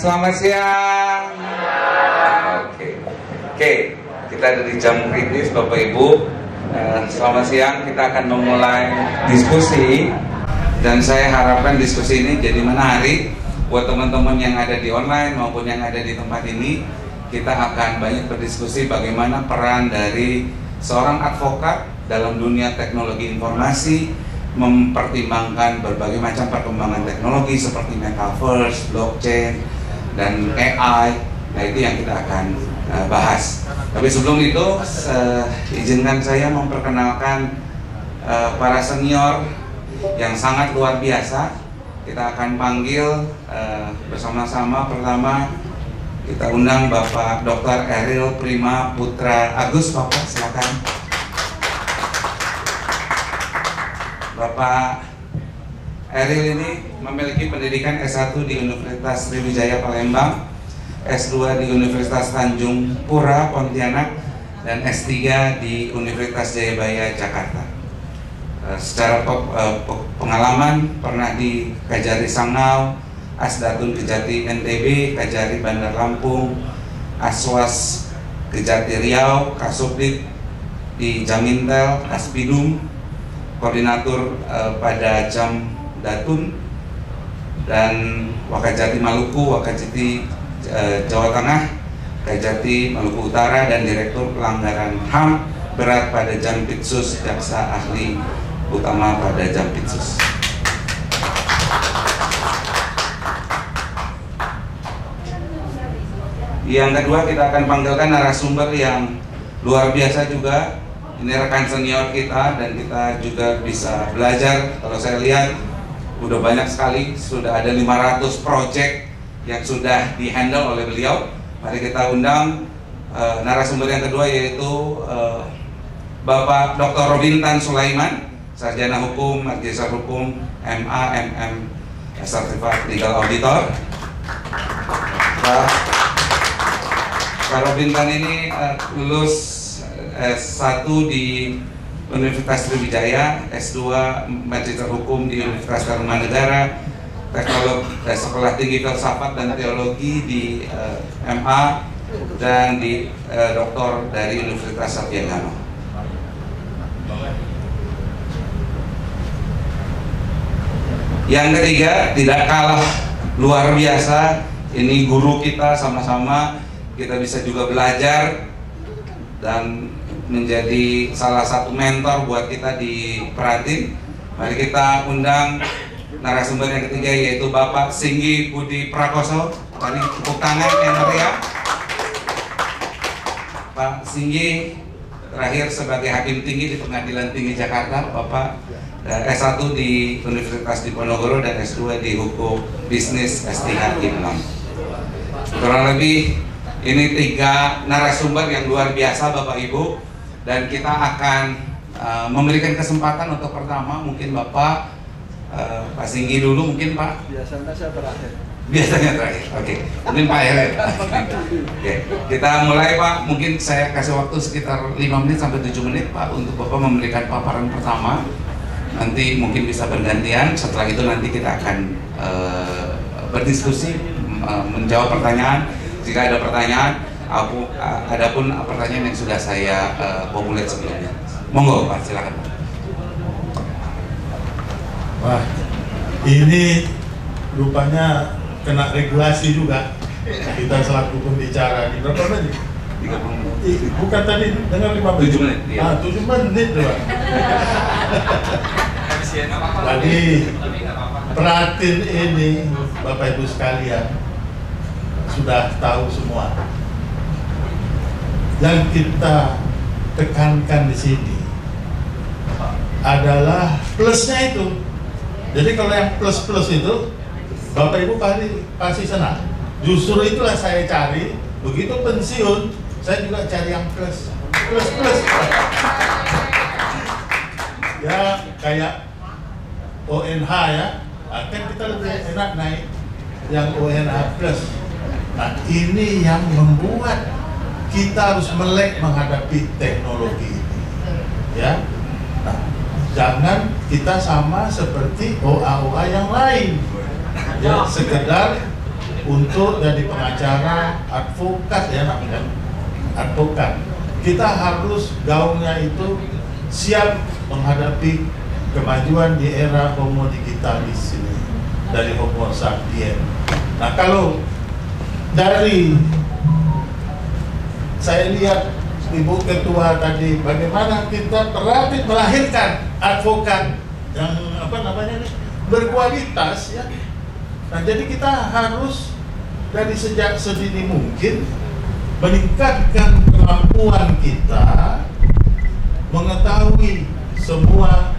Selamat siang. Oke, kita ada di jam kritis Bapak Ibu. Selamat siang, kita akan memulai diskusi. Dan saya harapkan diskusi ini jadi menarik buat teman-teman yang ada di online maupun yang ada di tempat ini. Kita akan banyak berdiskusi bagaimana peran dari seorang advokat dalam dunia teknologi informasi, mempertimbangkan berbagai macam perkembangan teknologi seperti metaverse, blockchain, dan AI. Nah, itu yang kita akan bahas. Tapi sebelum itu, izinkan saya memperkenalkan para senior yang sangat luar biasa. Kita akan panggil bersama-sama. Pertama, kita undang Bapak Dr. Eril Prima Putra Agus. Bapak, silakan. Bapak Eril ini memiliki pendidikan S1 di Universitas Sriwijaya Palembang, S2 di Universitas Tanjung Pura Pontianak, dan S3 di Universitas Jayabaya Jakarta. Secara pengalaman pernah di Kajari Sangau, Asdatun Kejati NTB, Kajari Bandar Lampung, Aswas Kejati Riau, Kasubdit di Jamintel, Kaspidum, koordinator pada Jam Datun, dan Wakajati Maluku, Wakajati Jawa Tengah, Kajati Maluku Utara, dan Direktur Pelanggaran HAM berat pada Jampitsus, Jaksa Ahli Utama pada Jampitsus. Yang kedua, kita akan panggilkan narasumber yang luar biasa juga. Ini rekan senior kita dan kita juga bisa belajar. Kalau saya lihat udah banyak sekali, sudah ada 500 project yang sudah dihandle oleh beliau. Mari kita undang narasumber yang kedua, yaitu Bapak Dr. Robintan Sulaiman, Sarjana Hukum, Magister Hukum, MA, MM, Certified Legal Auditor. Pak Robintan ini lulus S1 di Universitas Sriwijaya, S2 Magister Hukum di Universitas Tarumanegara, Sekolah Tinggi Filsafat dan Teologi di MA, dan di doktor dari Universitas Satyagama. Yang ketiga, tidak kalah luar biasa, ini guru kita, sama-sama kita bisa juga belajar dan menjadi salah satu mentor buat kita di Peratin. Mari kita undang narasumber yang ketiga, yaitu Bapak Singgi Budi Prakoso. Tadi tepuk tangan yang meriah. Pak Singgi terakhir sebagai Hakim Tinggi di Pengadilan Tinggi Jakarta. Bapak S1 di Universitas Diponegoro dan S2 di Hukum Bisnis S3 di Malang. Kurang lebih ini 3 narasumber yang luar biasa Bapak Ibu, dan kita akan memberikan kesempatan untuk pertama mungkin Bapak Pak Singgi dulu, mungkin Pak. Biasanya saya terakhir. Biasanya terakhir. Oke. Mungkin Pak Eril. Oke. Kita mulai Pak. Mungkin saya kasih waktu sekitar 5 menit sampai 7 menit Pak untuk Bapak memberikan paparan pertama. Nanti mungkin bisa bergantian. Setelah itu nanti kita akan berdiskusi, menjawab pertanyaan. Jika ada pertanyaan, adapun pertanyaan yang sudah saya formulir sebelumnya. Monggo Pak, silakan. Wah, ini rupanya kena regulasi juga. Kita selaku pembicara di berapa menit? 30 menit. Bukan tadi dengar 5 menit. 7 menit. Iya. 7 menit doang. Jadi Peratin ini Bapak Ibu sekalian sudah tahu semua. Yang kita tekankan di sini adalah plusnya itu. Jadi kalau yang plus-plus itu Bapak Ibu pasti senang. Justru itulah saya cari. Begitu pensiun, saya juga cari yang plus. Ya kayak ONH ya, akan kita lebih enak naik yang ONH plus. Nah ini yang membuat kita harus melek menghadapi teknologi ini, ya. Nah, jangan kita sama seperti OA-OA yang lain, ya, sekedar untuk jadi pengacara, advokat ya namanya, advokat. Kita harus gaungnya itu siap menghadapi kemajuan di era homo digitalis ini, dari homo sapien. Nah, kalau dari saya lihat Ibu Ketua tadi, bagaimana kita terlatih melahirkan advokat yang apa namanya ini, berkualitas ya. Nah, jadi kita harus dari sejak sedini mungkin meningkatkan kemampuan kita mengetahui semua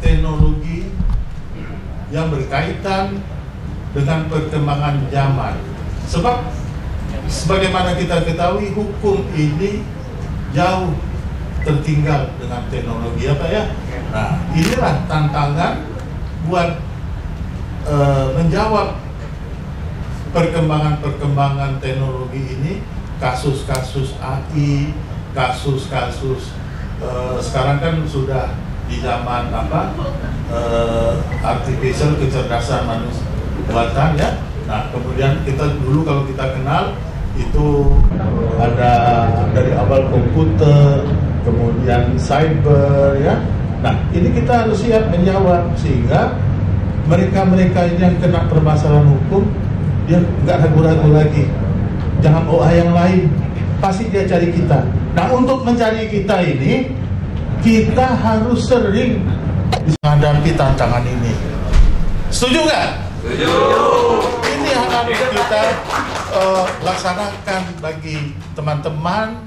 teknologi yang berkaitan dengan perkembangan zaman. Sebab sebagaimana kita ketahui, hukum ini jauh tertinggal dengan teknologi apa ya. Nah, inilah tantangan buat menjawab perkembangan teknologi ini, kasus-kasus AI, kasus-kasus sekarang kan sudah di zaman apa artificial, kecerdasan manusia buatan ya. Nah, kemudian kita dulu kalau kita kenal itu ada dari awal komputer, kemudian cyber ya. Nah, ini kita harus siap menjawab sehingga mereka-mereka ini yang kena permasalahan hukum, dia nggak ragu-ragu lagi. Jangan OA yang lain, pasti dia cari kita. Nah, untuk mencari kita ini, kita harus sering menghadapi tantangan ini. Setuju nggak? Setuju. Ini yang harus kita laksanakan bagi teman-teman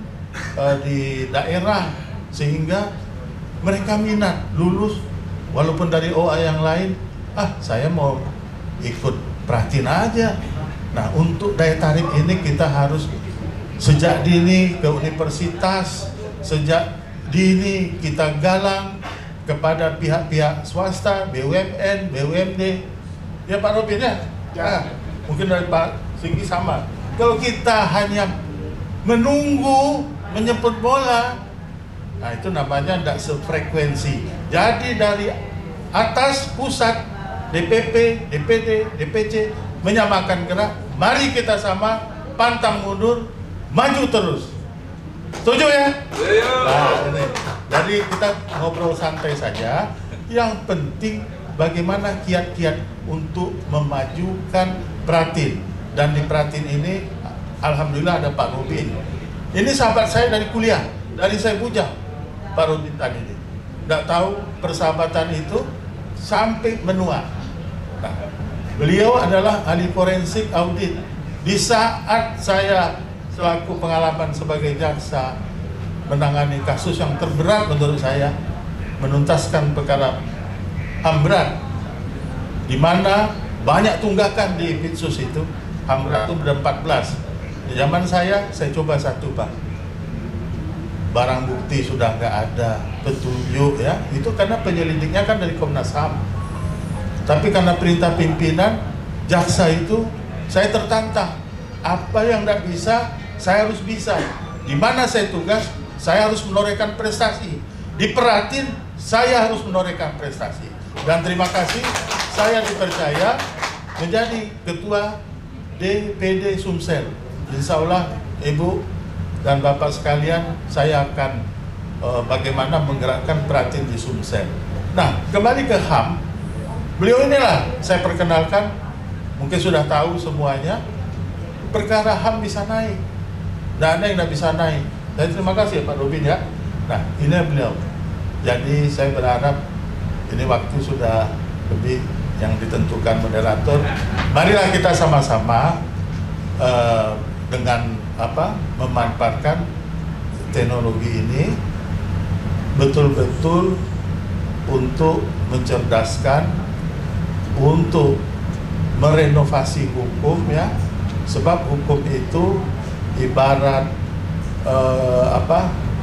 di daerah, sehingga mereka minat lulus, walaupun dari OA yang lain, saya mau ikut perhatiin aja. Nah, untuk daya tarik ini kita harus sejak dini ke universitas, sejak dini kita galang kepada pihak-pihak swasta, BUMN, BUMD. Ya Pak Robin ya? Ya. Mungkin dari Pak Singgi sama. Kalau kita hanya menunggu menjemput bola, nah itu namanya tidak sefrekuensi. Jadi dari atas pusat, DPP, DPD, DPC menyamakan gerak. Mari kita sama, pantang mundur, maju terus. Setuju ya? Nah, ini. Jadi kita ngobrol santai saja. Yang penting bagaimana kiat-kiat untuk memajukan Pratin. Dan di Pratin ini, alhamdulillah ada Pak Robin. Ini sahabat saya dari kuliah, dari saya bujang Pak Robin tadi. Tidak tahu persahabatan itu sampai menua. Nah, beliau adalah ahli forensik audit. Di saat saya selaku pengalaman sebagai jaksa menangani kasus yang terberat menurut saya, menuntaskan perkara HAM berat, di mana banyak tunggakan di Pitsus itu, HAM berat itu ada 14. Di zaman saya coba satu Pak. Barang bukti sudah nggak ada, petunjuk ya, itu karena penyelidiknya kan dari Komnas HAM. Tapi karena perintah pimpinan, jaksa itu saya tertantang. Apa yang tidak bisa, saya harus bisa. Di mana saya tugas, saya harus menorehkan prestasi. Di Pratin, saya harus menorehkan prestasi. Dan terima kasih, saya dipercaya menjadi ketua DPD Sumsel. Insya Allah, Ibu dan Bapak sekalian, saya akan bagaimana menggerakkan Pratin di Sumsel. Nah, kembali ke HAM. Beliau inilah saya perkenalkan, mungkin sudah tahu semuanya, perkara HAM bisa naik, dan ada yang tidak bisa naik. Saya terima kasih ya Pak Robin ya. Nah, ini beliau. Jadi saya berharap ini waktu sudah lebih yang ditentukan moderator. Marilah kita sama-sama dengan memanfaatkan teknologi ini betul-betul untuk mencerdaskan, untuk merenovasi hukum ya, sebab hukum itu ibarat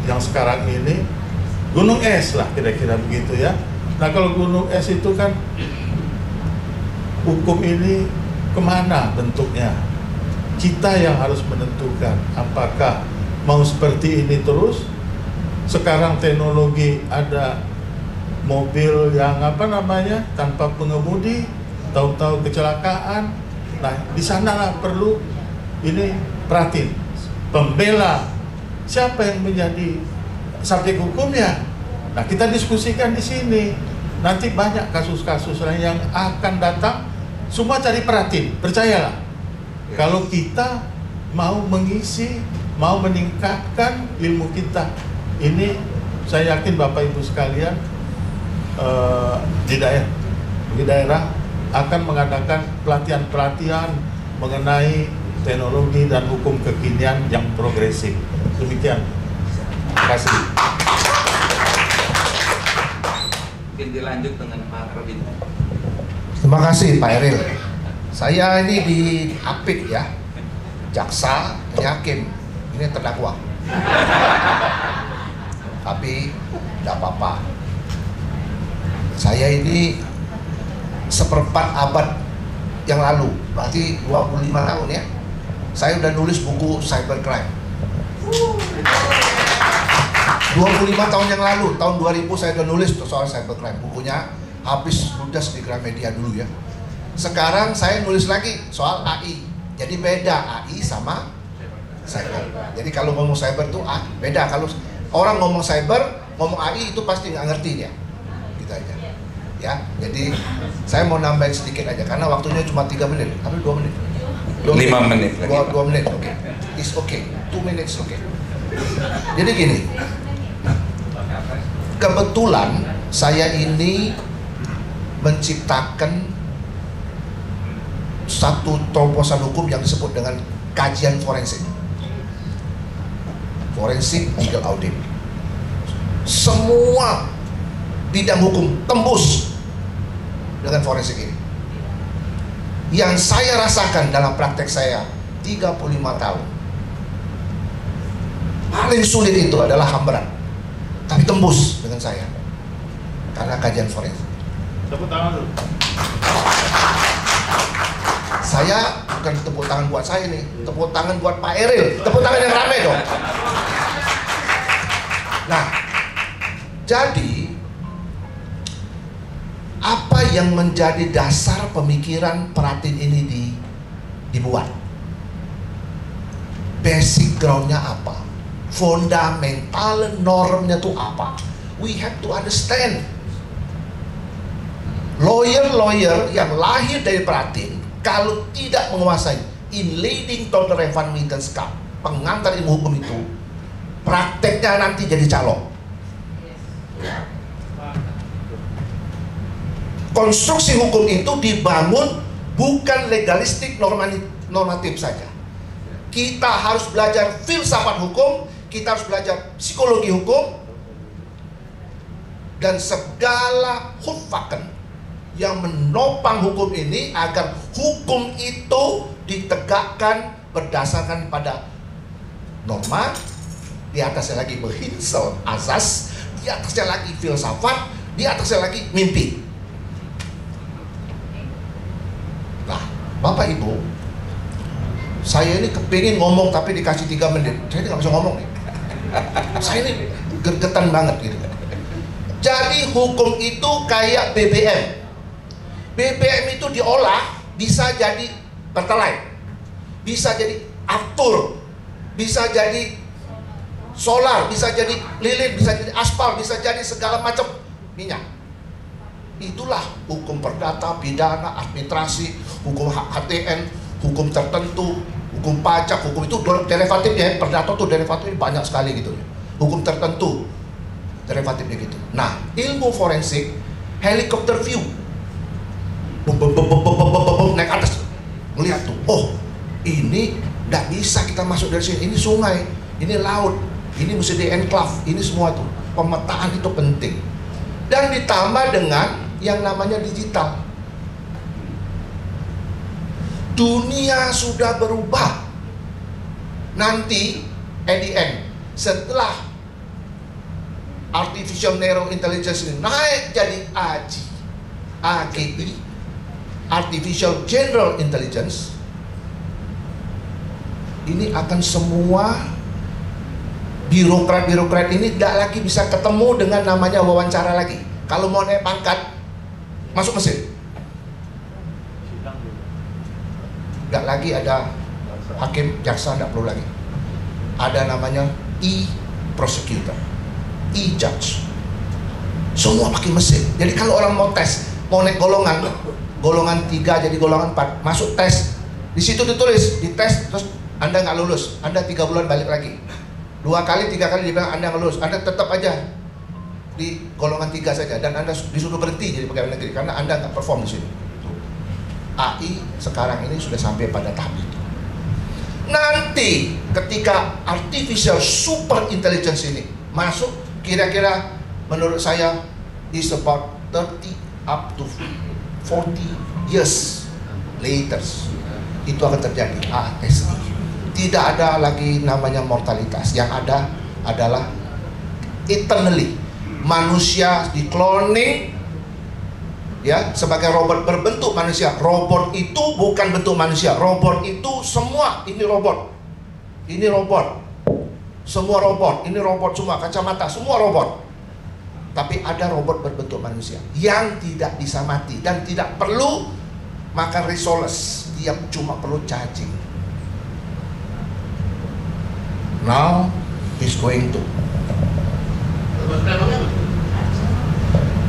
yang sekarang ini gunung es lah, kira-kira begitu ya. Nah, kalau gunung es itu kan hukum ini kemana bentuknya, kita yang harus menentukan apakah mau seperti ini terus. Sekarang teknologi ada mobil yang tanpa pengemudi, tahu-tahu kecelakaan, Nah, di sana perlu ini Pratin, pembela. Siapa yang menjadi subjek hukumnya? Nah, kita diskusikan di sini. Nanti banyak kasus-kasus lain yang akan datang. Semua cari Pratin, percayalah. Kalau kita mau mengisi, mau meningkatkan ilmu kita, ini saya yakin Bapak Ibu sekalian di daerah akan mengadakan pelatihan-pelatihan mengenai teknologi dan hukum kekinian yang progresif. Demikian. Terima kasih. Mungkin dilanjut dengan Pak Robin. Terima kasih Pak Eril. Saya ini di Apik ya, jaksa, hakim, ini terdakwa. Tapi tidak apa-apa. Saya ini seperempat abad yang lalu, berarti 25 tahun ya, saya udah nulis buku cybercrime. 25 tahun yang lalu, tahun 2000 saya udah nulis soal cybercrime. Bukunya habis ludas di Gramedia dulu ya. Sekarang saya nulis lagi soal AI. Jadi beda AI sama cyber. Jadi kalau ngomong cyber tuh beda. Kalau orang ngomong cyber, ngomong AI itu pasti nggak ngerti dia. Gitu aja. Ya, jadi saya mau nambahin sedikit aja karena waktunya cuma 3 menit, tapi 2 menit. 5 menit lagi. 2 menit, oke. It's okay. 2 minutes oke. Jadi gini. Kebetulan saya ini menciptakan satu terobosan hukum yang disebut dengan kajian forensik. Forensik legal audit. Semua bidang hukum tembus dengan forensik ini. Yang saya rasakan dalam praktek saya 35 tahun, paling sulit itu adalah HAM berat, tapi tembus dengan saya karena kajian forensik. Tepuk tangan dulu. Saya bukan tepuk tangan buat saya nih, tepuk tangan buat Pak Eril, tepuk tangan yang ramai dong. Nah, jadi apa yang menjadi dasar pemikiran Pratin ini dibuat? Basic groundnya apa? Fundamental normnya itu apa? We have to understand. Lawyer yang lahir dari Pratin, kalau tidak menguasai in leading to the remittance cap, pengantar ilmu hukum itu, prakteknya nanti jadi calon. Konstruksi hukum itu dibangun bukan legalistik normatif saja. Kita harus belajar filsafat hukum, kita harus belajar psikologi hukum, dan segala huffaken yang menopang hukum ini agar hukum itu ditegakkan berdasarkan pada norma, di atasnya lagi behinsel asas, di atasnya lagi filsafat, di atasnya lagi mimpi. Nah, Bapak Ibu, saya ini kepingin ngomong tapi dikasih 3 menit, saya nggak bisa ngomong nih. Saya ini gergetan banget gitu. Jadi hukum itu kayak BBM. BBM itu diolah bisa jadi pertalite, bisa jadi aftur, bisa jadi solar, bisa jadi lilin, bisa jadi aspal, bisa jadi segala macam minyak. Itulah hukum perdata, pidana, administrasi, hukum HTN, hukum tertentu, hukum pajak, hukum itu derivatifnya. Perdata tuh derivatifnya banyak sekali gitu. Hukum tertentu derivatifnya gitu. Nah, ilmu forensik helikopter view, naik atas, melihat tuh, oh ini nggak bisa kita masuk dari sini, ini sungai, ini laut, ini mesti di enclave, ini semua tuh pemetaan itu penting. Dan ditambah dengan yang namanya digital. Dunia sudah berubah. Nanti at the end, setelah artificial narrow intelligence ini naik jadi AGI, artificial general intelligence, ini akan semua birokrat ini tidak lagi bisa ketemu dengan namanya wawancara lagi. Kalau mau naik pangkat, masuk mesin. Nggak lagi ada hakim, jaksa, nggak perlu lagi. Ada namanya e-prosecutor, e-judge. Semua pakai mesin. Jadi kalau orang mau tes, mau naik golongan 3 jadi golongan 4, masuk tes, di situ ditulis, dites, terus Anda nggak lulus, Anda 3 bulan balik lagi. 2 kali, 3 kali dibilang Anda nggak lulus, Anda tetap aja di golongan 3 saja, dan Anda disuruh berhenti jadi pegawai negeri karena Anda nggak perform di sini. AI sekarang ini sudah sampai pada tahap itu. Nanti ketika artificial super intelligence ini masuk, kira-kira menurut saya is about 30 up to 40 years later itu akan terjadi ASI. Tidak ada lagi namanya mortalitas, yang ada adalah eternally manusia di cloning ya sebagai robot berbentuk manusia. Robot itu bukan bentuk manusia, robot itu semua, ini robot, ini robot, semua robot, ini robot semua, kacamata semua robot. Tapi ada robot berbentuk manusia yang tidak bisa mati dan tidak perlu makan resource, dia cuma perlu charging. Now he's going to.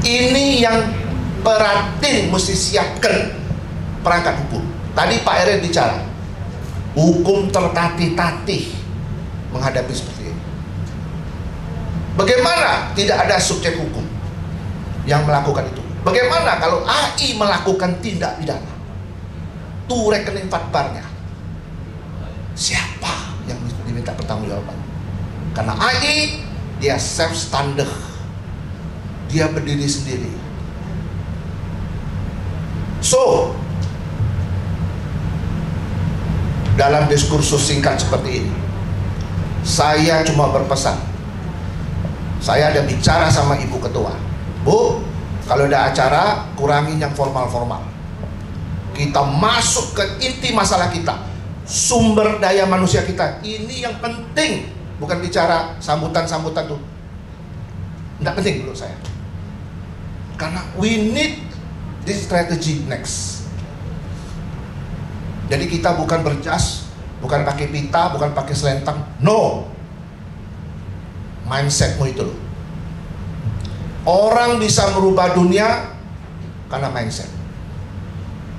Ini yang Peratin mesti siapkan perangkat hukum. Tadi Pak Erin bicara, hukum tertatih-tatih menghadapi seperti ini. Bagaimana tidak ada subjek hukum yang melakukan itu? Bagaimana kalau AI melakukan tindak pidana? Tuh rekening fatbarnya. Siapa yang diminta pertanggungjawaban? Karena AI dia self standard, dia berdiri sendiri. So, dalam diskursus singkat seperti ini, saya cuma berpesan. Saya ada bicara sama Ibu Ketua, Bu, kalau ada acara kurangin yang formal-formal. Kita masuk ke inti masalah kita, sumber daya manusia kita. Ini yang penting, bukan bicara sambutan-sambutan tuh. Nggak penting menurut saya. Karena we need this strategy next. Jadi kita bukan berjas, bukan pakai pita, bukan pakai selentang. No. Mindsetmu itu loh. Orang bisa merubah dunia karena mindset.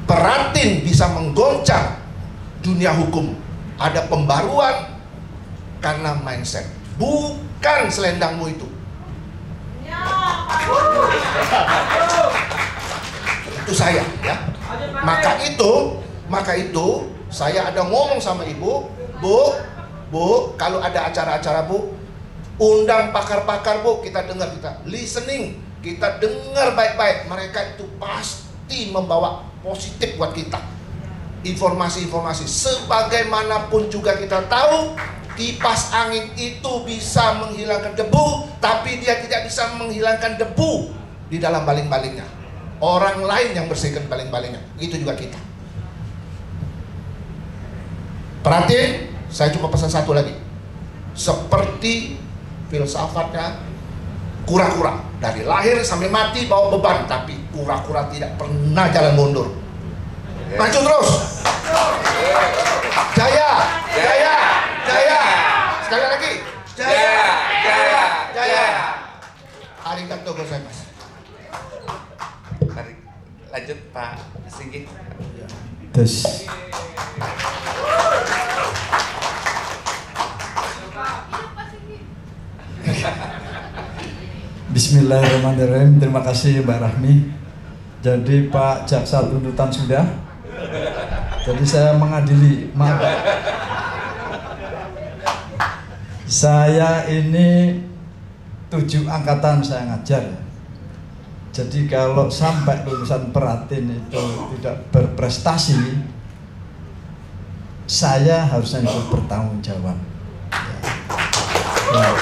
Peratin bisa menggoncang dunia hukum. Ada pembaruan karena mindset. Bukan selendangmu itu. Itu saya ya. Maka itu saya ada ngomong sama Ibu, Bu, kalau ada acara-acara Bu, undang pakar-pakar Bu, kita dengar, kita listening, kita dengar baik-baik. Mereka itu pasti membawa positif buat kita. Informasi-informasi. Sebagaimanapun juga kita tahu, kipas angin itu bisa menghilangkan debu, tapi dia tidak bisa menghilangkan debu di dalam baling-balingnya. Orang lain yang bersihkan baling-balingnya. Itu juga kita. Perhatiin, saya cuma pesan satu lagi. Seperti filsafatnya kura-kura, dari lahir sampai mati bawa beban, tapi kura-kura tidak pernah jalan mundur. Maju terus. Jaya, jaya, jaya. Sekali lagi. Jaya, jaya, jaya. Arigatou gozaimasu. Lanjut Pak Singgi. Tes. Bismillahirrahmanirrahim. Terima kasih Mbak Rahmi. Jadi Pak Jaksa tuntutan sudah. Jadi saya mengadili. Maaf. Saya ini 7 angkatan saya ngajar. Jadi kalau sampai lulusan Peratin itu tidak berprestasi, saya harusnya ikut bertanggung jawab. Ya.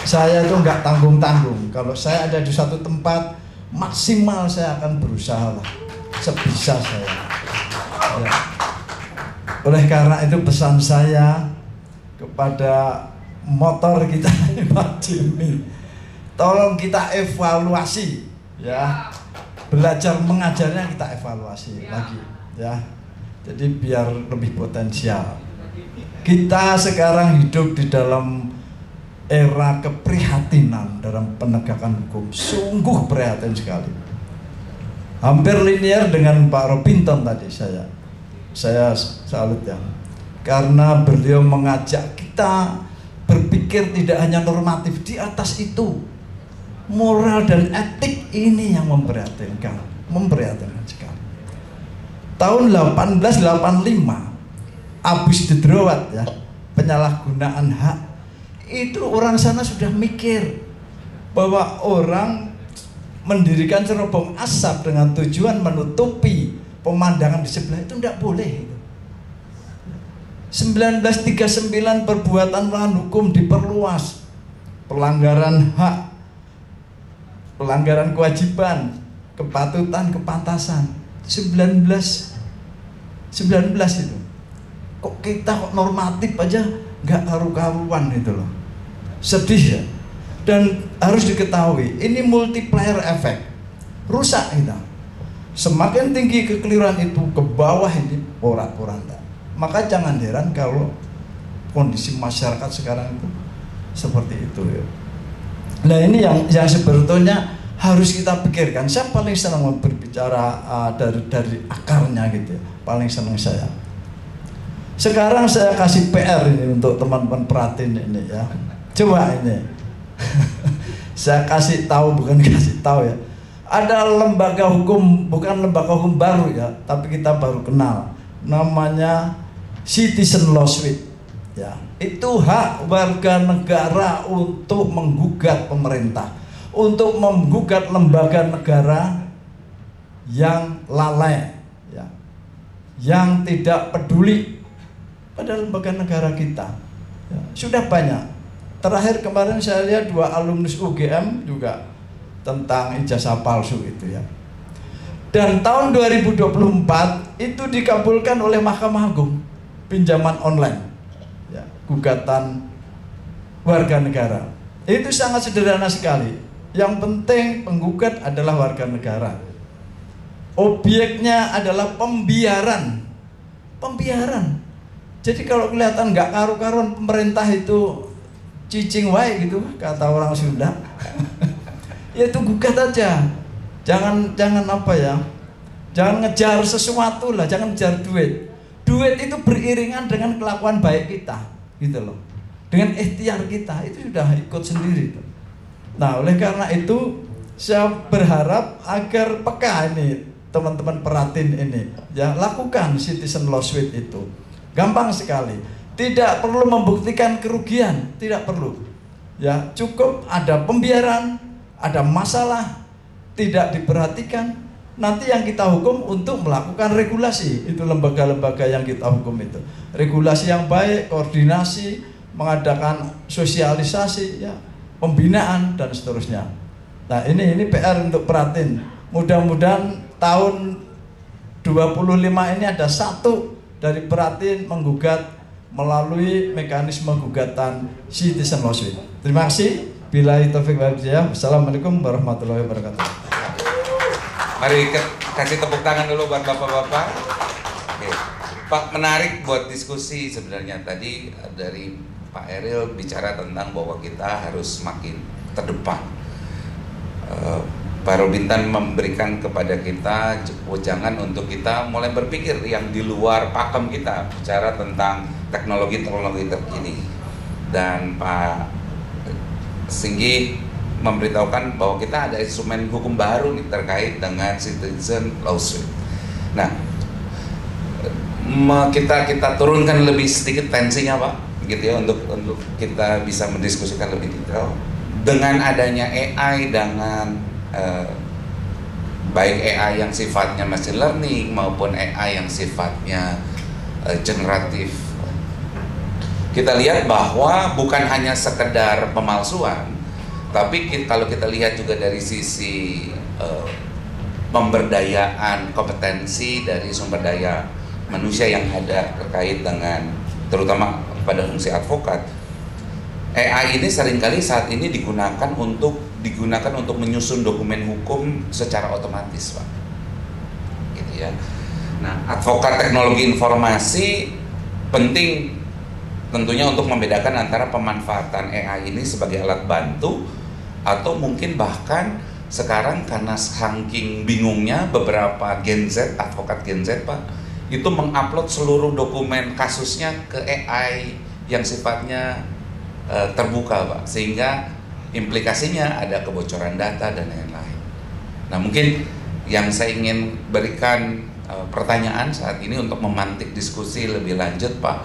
Saya itu nggak tanggung-tanggung. Kalau saya ada di satu tempat, maksimal saya akan berusaha lah, sebisa saya. Ya. Oleh karena itu pesan saya kepada motor kita Pak Jimmy, tolong kita evaluasi. Ya, belajar mengajarnya kita evaluasi lagi, ya. Jadi biar lebih potensial. Kita sekarang hidup di dalam era keprihatinan dalam penegakan hukum. Sungguh prihatin sekali. Hampir linear dengan Pak Robinton tadi saya salut ya. Karena beliau mengajak kita berpikir tidak hanya normatif, di atas itu moral dan etik ini yang memprihatinkan sekali. Tahun 1885 Abus Dedrawat ya, penyalahgunaan hak, itu orang sana sudah mikir bahwa orang mendirikan cerobong asap dengan tujuan menutupi pemandangan di sebelah itu tidak boleh. 1939 perbuatan melawan hukum diperluas, pelanggaran hak, pelanggaran kewajiban, kepatutan, kepantasan. 19 itu kok kita kok normatif aja nggak karu-karuan itu loh, sedih ya. Dan harus diketahui ini multiplier effect, rusak kita. Semakin tinggi kekeliruan itu ke bawah ini porak-poranda. Maka jangan heran kalau kondisi masyarakat sekarang itu seperti itu ya. Nah ini yang sebetulnya harus kita pikirkan. Saya paling senang berbicara dari akarnya gitu ya. Paling senang saya. Sekarang saya kasih PR ini untuk teman-teman Pratin ini ya. Coba ini. Saya kasih tahu, bukan kasih tahu ya. Ada lembaga hukum, bukan lembaga hukum baru ya, tapi kita baru kenal. Namanya Citizen Lawsuit ya. Itu hak warga negara untuk menggugat pemerintah, untuk menggugat lembaga negara yang lalai ya, yang tidak peduli pada lembaga negara kita ya. Sudah banyak. Terakhir kemarin saya lihat 2 alumnus UGM juga tentang ijazah palsu itu ya. Dan tahun 2024 itu dikabulkan oleh Mahkamah Agung, pinjaman online ya, gugatan warga negara. Itu sangat sederhana sekali. Yang penting penggugat adalah warga negara. Objeknya adalah pembiaran. Jadi kalau kelihatan nggak karu-karuan pemerintah itu cicing wae gitu kata orang Sunda. Ya itu gugat aja. Jangan apa ya? Jangan ngejar sesuatu lah, jangan ngejar duit. Duit itu beriringan dengan kelakuan baik kita, gitu loh. Dengan ikhtiar kita itu sudah ikut sendiri tuh. Nah, oleh karena itu saya berharap agar peka ini teman-teman Pratin ini ya, lakukan Citizen Lawsuit itu. Gampang sekali. Tidak perlu membuktikan kerugian, tidak perlu. Ya, cukup ada pembiaran, ada masalah, tidak diperhatikan. Nanti yang kita hukum untuk melakukan regulasi. Itu lembaga-lembaga yang kita hukum itu. Regulasi yang baik, koordinasi, mengadakan sosialisasi, ya, pembinaan dan seterusnya. Nah, ini PR untuk Pratin. Mudah-mudahan tahun 25 ini ada satu dari Pratin menggugat melalui mekanisme gugatan Citizen Lawsuit. Terima kasih. Billahi taufiq wal hidayah. Wassalamualaikum warahmatullahi wabarakatuh. Mari kasih tepuk tangan dulu buat bapak-bapak. Oke. Pak, menarik buat diskusi sebenarnya. Tadi dari Pak Eril bicara tentang bahwa kita harus semakin terdepan. Pak Robinton memberikan kepada kita wejangan untuk kita mulai berpikir yang di luar pakem kita, bicara tentang teknologi-teknologi terkini. Dan Pak Singgi memberitahukan bahwa kita ada instrumen hukum baru nih terkait dengan Citizen Lawsuit. Nah, kita turunkan lebih sedikit tensinya Pak, gitu ya, untuk kita bisa mendiskusikan lebih detail. Dengan adanya AI, dengan baik AI yang sifatnya machine learning maupun AI yang sifatnya generatif, kita lihat bahwa bukan hanya sekedar pemalsuan, tapi kalau kita lihat juga dari sisi pemberdayaan kompetensi dari sumber daya manusia yang ada terkait dengan terutama pada fungsi advokat. AI ini seringkali saat ini digunakan untuk menyusun dokumen hukum secara otomatis, Pak. Gitu ya. Nah, advokat teknologi informasi penting tentunya untuk membedakan antara pemanfaatan AI ini sebagai alat bantu atau mungkin bahkan sekarang karena saking bingungnya beberapa Gen Z, advokat Gen Z Pak, itu mengupload seluruh dokumen kasusnya ke AI yang sifatnya terbuka Pak, sehingga implikasinya ada kebocoran data dan lain-lain. Nah, mungkin yang saya ingin berikan pertanyaan saat ini untuk memantik diskusi lebih lanjut Pak,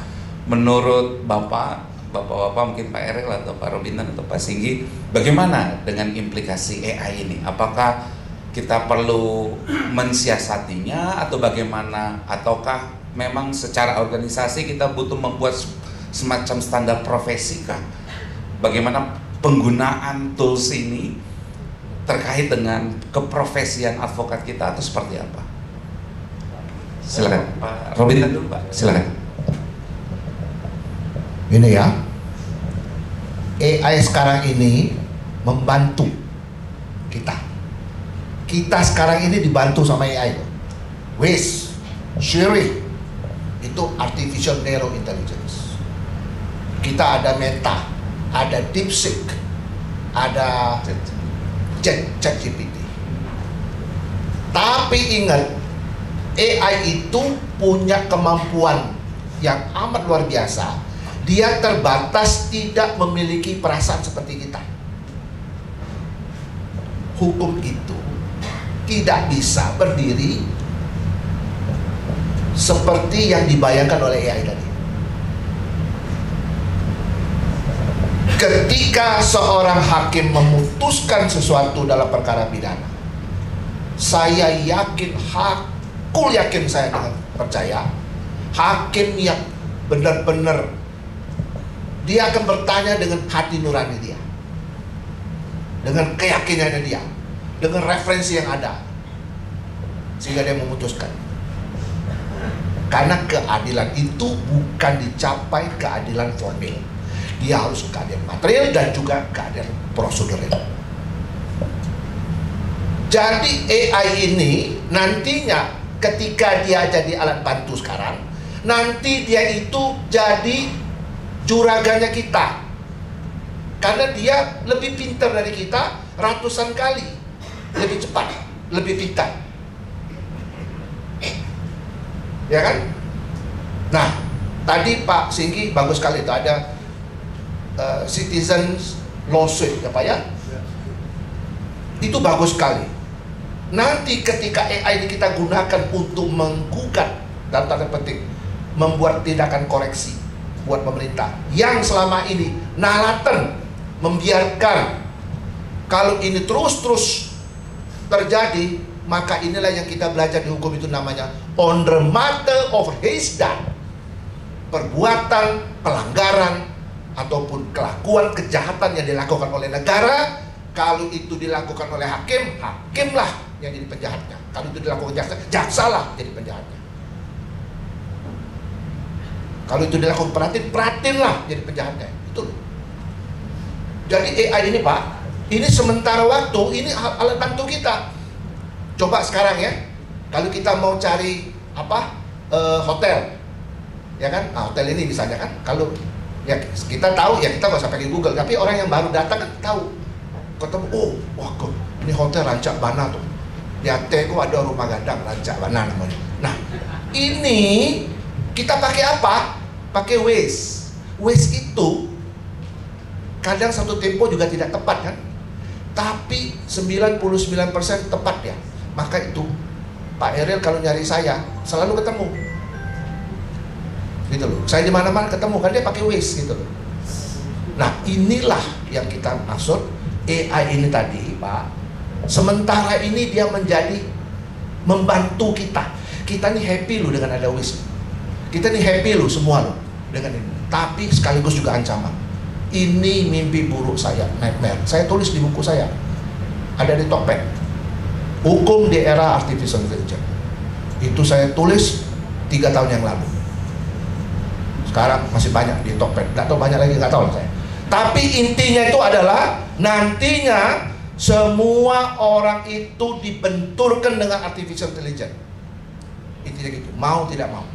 menurut Bapak-bapak mungkin Pak Eril atau Pak Robintan atau Pak Singgi, bagaimana dengan implikasi AI ini? Apakah kita perlu mensiasatinya atau bagaimana? Ataukah memang secara organisasi kita butuh membuat semacam standar profesi kah? Bagaimana penggunaan tools ini terkait dengan keprofesian advokat kita atau seperti apa? Silakan Pak Robintan dulu Pak, silakan. Ini ya, AI sekarang ini membantu kita. Kita sekarang ini dibantu sama AI. Waze, Siri, itu artificial narrow intelligence. Kita ada Meta, ada DeepSeek, ada ChatGPT. Tapi ingat, AI itu punya kemampuan yang amat luar biasa. Dia terbatas, tidak memiliki perasaan seperti kita. Hukum itu tidak bisa berdiri seperti yang dibayangkan oleh AI tadi. Ketika seorang hakim memutuskan sesuatu dalam perkara pidana, saya yakin, hakul yakin saya dengan percaya, hakim yang benar-benar dia akan bertanya dengan hati nurani dia, dengan keyakinannya dia, dengan referensi yang ada, sehingga dia memutuskan. Karena keadilan itu bukan dicapai keadilan formil, dia harus keadilan material dan juga keadilan prosedural. Jadi AI ini nantinya ketika dia jadi alat bantu sekarang, nanti dia itu jadi juraganya kita, karena dia lebih pintar dari kita ratusan kali, lebih cepat, lebih pintar, ya kan? Nah, tadi Pak Singgi bagus sekali itu ada citizens lawsuit ya Pak ya, itu bagus sekali. Nanti ketika AI ini kita gunakan untuk menggugat, dalam tanda petik membuat tindakan koreksi buat pemerintah yang selama ini nalaten, membiarkan kalau ini terus terjadi, maka inilah yang kita belajar di hukum itu namanya on the matter of haste done. Perbuatan, pelanggaran ataupun kelakuan kejahatan yang dilakukan oleh negara, kalau itu dilakukan oleh hakim, hakimlah yang jadi penjahatnya. Kalau itu dilakukan jaksa, jaksalah jadi penjahatnya. Kalau itu dilakukan peratin lah jadi penjahatnya. Itu. Jadi AI ini Pak, ini sementara waktu, ini alat bantu kita. Coba sekarang ya, kalau kita mau cari apa hotel, ya kan? Nah, hotel ini misalnya kan, kalau ya kita tahu ya, kita nggak usah pakai Google, tapi orang yang baru datang kan tahu. Ketemu, oh, wah kok ini hotel Rancak Bana tuh. Di atas itu ada rumah gadang Rancak Bana namanya. Nah, ini kita pakai apa? Pakai Waze. Waze itu kadang satu tempo juga tidak tepat kan? Tapi 99% tepat ya. Maka itu Pak Eril kalau nyari saya selalu ketemu. Gitu loh. Saya di mana-mana ketemu kan, dia pakai Waze gitu loh. Nah, inilah yang kita maksud AI ini tadi, Pak. Sementara ini dia menjadi membantu kita. Kita nih happy loh dengan ada Waze. Kita nih happy loh semua loh dengan ini. Tapi sekaligus juga ancaman. Ini mimpi buruk saya, nightmare. Saya tulis di buku saya. Ada di Tokped. Hukum di era artificial intelligence. Itu saya tulis 3 tahun yang lalu. Sekarang masih banyak di Tokped. Nggak tahu banyak lagi, nggak tahu lah saya. Tapi intinya itu adalah nantinya semua orang itu dibenturkan dengan artificial intelligence. Intinya gitu, mau tidak mau.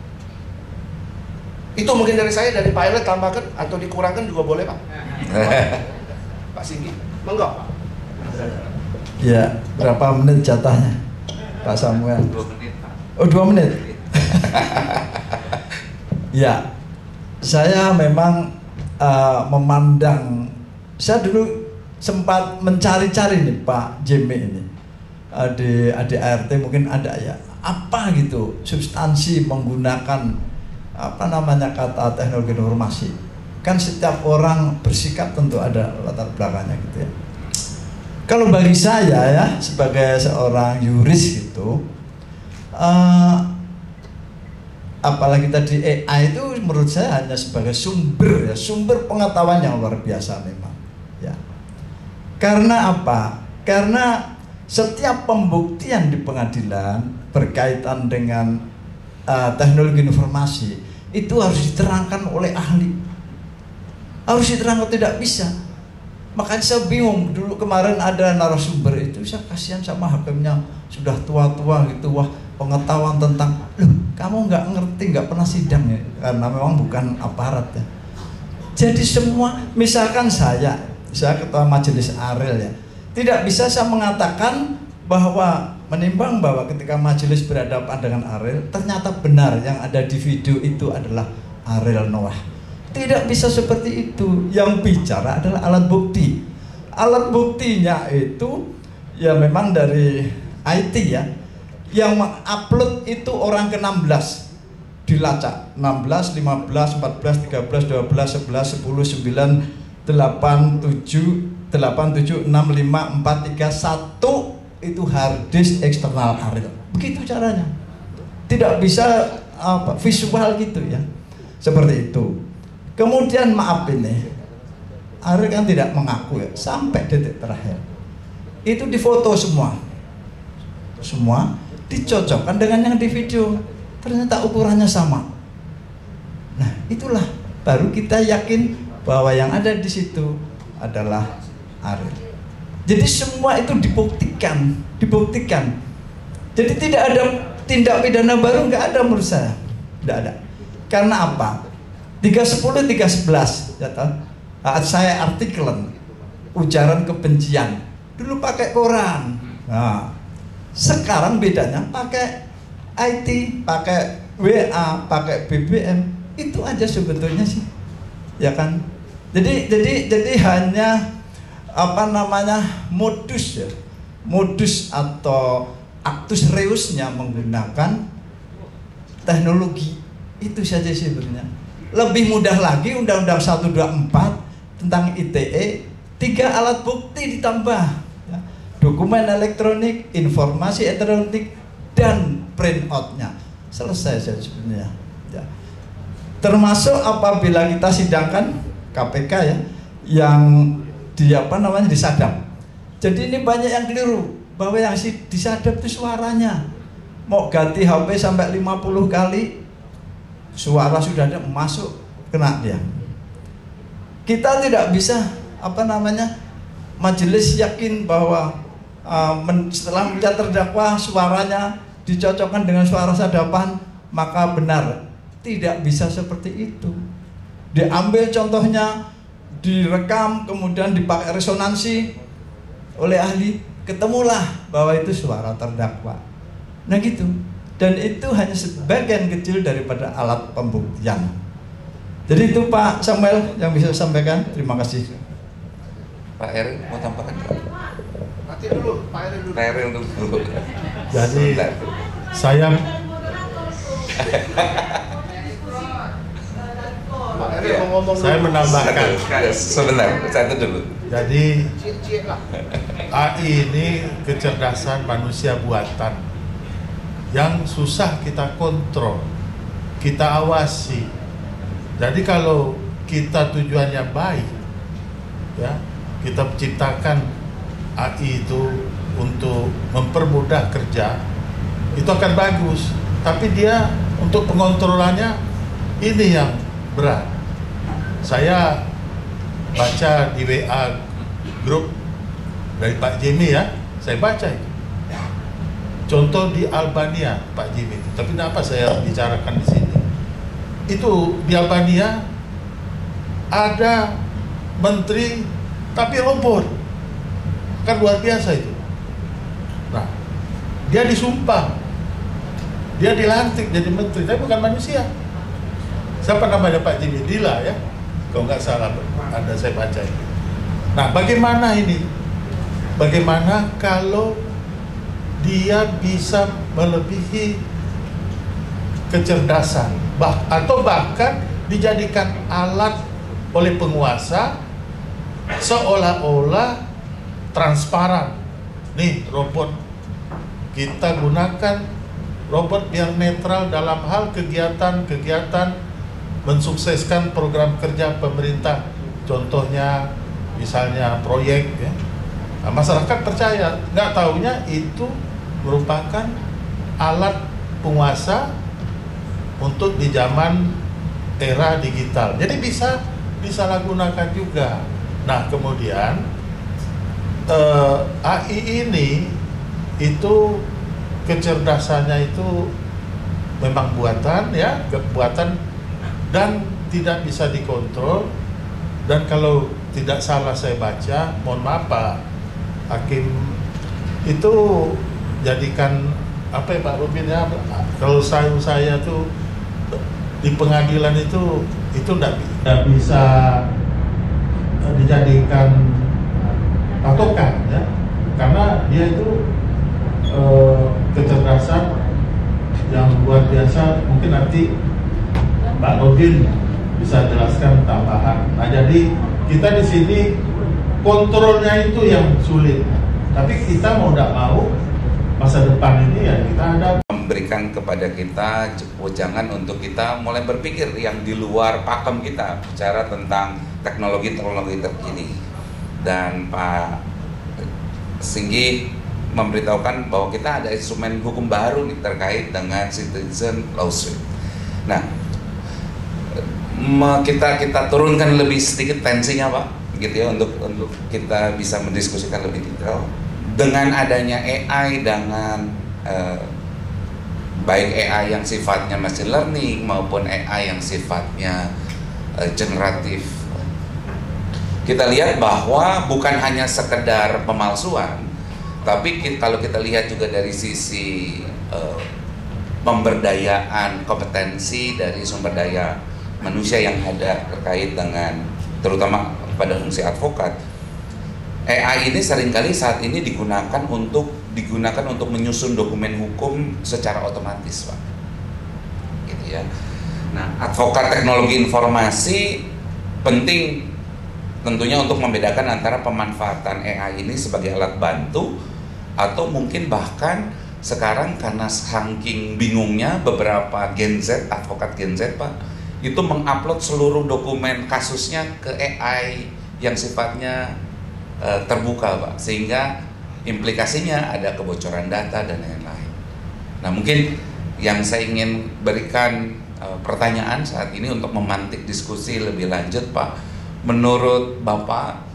Itu mungkin dari saya, dari Pak Elet tambahkan atau dikurangkan juga boleh Pak. Pak Singgi, monggo. Ya, berapa menit jatahnya Pak Samuel? 2 menit Pak. Oh, 2 menit. Ya, saya memang memandang, saya dulu sempat mencari-cari nih Pak Jimmy ini di ADART mungkin ada ya, apa gitu substansi menggunakan apa namanya kata teknologi informasi. Kan setiap orang bersikap tentu ada latar belakangnya gitu ya. Kalau bagi saya ya sebagai seorang yuris gitu, apalagi tadi AI itu menurut saya hanya sebagai sumber ya, sumber pengetahuan yang luar biasa memang ya. Karena apa? Karena setiap pembuktian di pengadilan berkaitan dengan teknologi informasi itu harus diterangkan oleh ahli, harus diterangkan, tidak bisa. Makanya saya bingung dulu kemarin ada narasumber itu, saya kasihan sama hakimnya, sudah tua-tua gitu, wah pengetahuan tentang, loh kamu nggak ngerti, nggak pernah sidang ya, karena memang bukan aparat ya. Jadi semua, misalkan saya ketua majelis AREL ya, tidak bisa saya mengatakan bahwa menimbang bahwa ketika majelis berhadapan dengan AREL ternyata benar yang ada di video itu adalah AREL Noah. Tidak bisa seperti itu. Yang bicara adalah alat bukti. Alat buktinya itu ya memang dari IT ya. Yang mengupload itu orang ke-16 dilacak. 16, 15, 14, 13, 12, 11, 10, 9, 8, 7, 6, 5, 4, 3, 1 itu harddisk eksternal AREL. Begitu caranya. Tidak bisa visual gitu ya. Seperti itu. Kemudian maaf ini, AREL kan tidak mengaku ya, sampai detik terakhir. Itu difoto semua. Semua dicocokkan dengan yang di video. Ternyata ukurannya sama. Nah, itulah baru kita yakin bahwa yang ada di situ adalah AREL. Jadi semua itu dibuktikan. Jadi tidak ada tindak pidana baru, nggak ada menurut saya, nggak ada. Karena apa? 310, 311, ya tahu? Saya artikelan ujaran kebencian. Dulu pakai koran. Nah, sekarang bedanya pakai IT, pakai WA, pakai BBM. Itu aja sebetulnya sih, ya kan? Jadi hanya apa namanya modus ya, modus atau actus reusnya menggunakan teknologi itu saja sebetulnya. Lebih mudah lagi Undang-Undang 124 tentang ITE, 3 alat bukti ditambah ya. Dokumen elektronik, informasi elektronik, dan printoutnya. Selesai saja sebenarnya ya. Termasuk apabila kita sidangkan KPK ya, yang disadap. Jadi ini banyak yang keliru bahwa yang disadap itu suaranya. Mau ganti HP sampai 50 kali, suara sudah ada, masuk, kena dia. Kita tidak bisa majelis yakin bahwa setelah melihat terdakwa suaranya dicocokkan dengan suara sadapan maka benar. Tidak bisa seperti itu. Diambil contohnya, direkam, kemudian dipakai resonansi oleh ahli, ketemulah bahwa itu suara terdakwa. Nah gitu. Dan itu hanya sebagian kecil daripada alat pembuktian. Jadi itu Pak Samuel yang bisa saya sampaikan. Terima kasih. Pak Eril mau tambahkan? Nanti dulu, Pak Eril dulu. Pak Eril dulu. Jadi saya saya menambahkan. Sebentar, satu dulu. Jadi AI ini kecerdasan manusia buatan yang susah kita kontrol, kita awasi. Jadi kalau kita tujuannya baik, ya, kita ciptakan AI itu untuk mempermudah kerja, itu akan bagus. Tapi dia untuk pengontrolannya ini yang berat. Saya baca di WA grup dari Pak Jimmy ya, saya baca itu. Contoh di Albania, Pak Jimmy. Tapi kenapa saya bicarakan di sini? Itu di Albania ada menteri tapi robot, kan luar biasa itu. Nah, dia disumpah, dia dilantik jadi menteri, tapi bukan manusia. Siapa namanya Pak Jimmy? Dila ya, kalau nggak salah ada saya baca itu. Nah, bagaimana ini? Bagaimana kalau dia bisa melebihi kecerdasan, atau bahkan dijadikan alat oleh penguasa seolah-olah transparan. Nih robot, kita gunakan robot yang netral dalam hal kegiatan-kegiatan mensukseskan program kerja pemerintah. Contohnya misalnya proyek ya. Nah, masyarakat percaya, nggak taunya itu merupakan alat penguasa untuk di zaman era digital. Jadi bisa disalahgunakan juga. Nah, kemudian AI ini itu kecerdasannya itu memang buatan ya, buatan dan tidak bisa dikontrol. Dan kalau tidak salah saya baca, mohon maaf Pak Hakim, itu jadikan apa ya Pak Robin ya, kalau saya tuh di pengadilan itu tidak bisa dijadikan patokan ya, karena dia itu kecerdasan yang luar biasa. Mungkin nanti Pak Robin bisa jelaskan tambahan. Nah, jadi kita di sini kontrolnya itu yang sulit, tapi kita mau tidak mau masa depan ini ya kita ada memberikan kepada kita wejangan untuk kita mulai berpikir yang di luar pakem kita, bicara tentang teknologi-teknologi terkini. Dan Pak Singgi memberitahukan bahwa kita ada instrumen hukum baru nih terkait dengan citizen lawsuit. Nah, kita turunkan lebih sedikit tensinya Pak, gitu ya, untuk kita bisa mendiskusikan lebih detail. Dengan adanya AI, dengan baik AI yang sifatnya machine learning maupun AI yang sifatnya generatif, kita lihat bahwa bukan hanya sekedar pemalsuan, tapi kalau kita lihat juga dari sisi pemberdayaan kompetensi dari sumber daya manusia yang ada terkait dengan terutama pada fungsi advokat. AI ini seringkali saat ini digunakan untuk menyusun dokumen hukum secara otomatis, Pak. Gitu ya. Nah, advokat teknologi informasi penting tentunya untuk membedakan antara pemanfaatan AI ini sebagai alat bantu atau mungkin bahkan sekarang karena saking bingungnya beberapa Gen Z, advokat Gen Z, Pak, itu mengupload seluruh dokumen kasusnya ke AI yang sifatnya terbuka, Pak, sehingga implikasinya ada kebocoran data dan lain-lain. Nah, mungkin yang saya ingin berikan pertanyaan saat ini untuk memantik diskusi lebih lanjut, Pak, menurut Bapak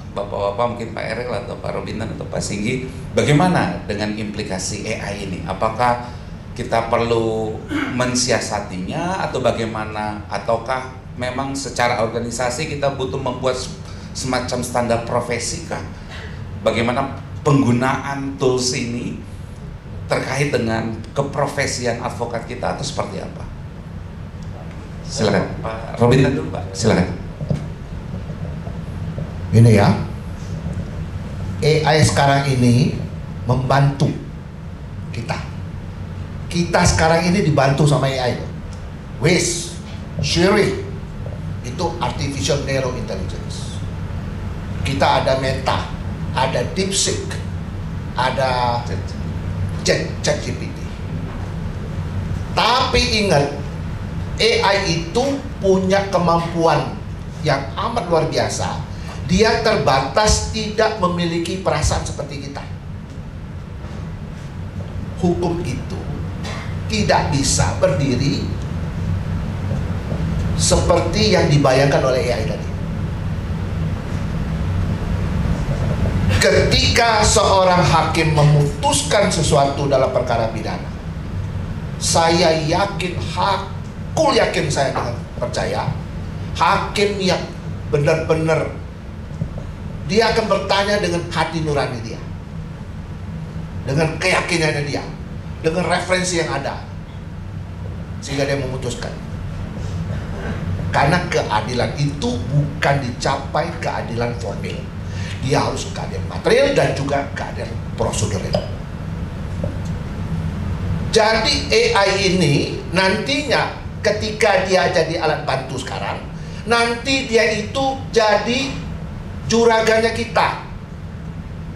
mungkin Pak Eril atau Pak Robinan atau Pak Singgi, bagaimana dengan implikasi AI ini? Apakah kita perlu mensiasatinya atau bagaimana? Ataukah memang secara organisasi kita butuh membuat semacam standar profesi kah? Bagaimana penggunaan tools ini terkait dengan keprofesian advokat kita atau seperti apa? Silakan Pak Robinan dulu, Pak. Silakan. Ini ya, AI sekarang ini membantu kita. Kita sekarang ini dibantu sama AI. Wes, Siri, itu artificial narrow intelligence. Kita ada Meta, ada DeepSeek, ada ChatGPT. Tapi ingat, AI itu punya kemampuan yang amat luar biasa. Dia terbatas, tidak memiliki perasaan seperti kita. Hukum itu tidak bisa berdiri seperti yang dibayangkan oleh AI tadi. ketika seorang hakim memutuskan sesuatu dalam perkara pidana, saya yakin, hakul yakin saya dengan percaya, hakim yang benar-benar dia akan bertanya dengan hati nurani dia, dengan keyakinannya dia, dengan referensi yang ada, sehingga dia memutuskan. Karena keadilan itu bukan dicapai keadilan formil, dia harus keadilan material dan juga keadilan prosedural. Jadi AI ini nantinya ketika dia jadi alat bantu sekarang, nanti dia itu jadi juragannya kita,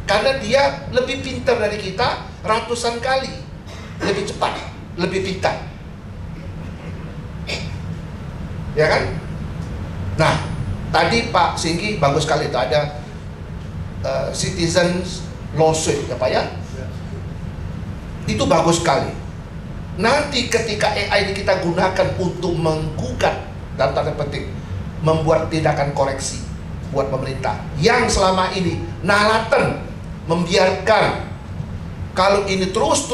karena dia lebih pintar dari kita ratusan kali, lebih cepat, lebih pintar, ya kan? Nah, tadi Pak Singgi bagus sekali itu ada citizens lawsuit ya Pak ya, itu bagus sekali. Nanti ketika AI ini kita gunakan untuk menggugat, dalam tanda petik, membuat tindakan koreksi buat pemerintah yang selama ini nalaten membiarkan kalau ini terus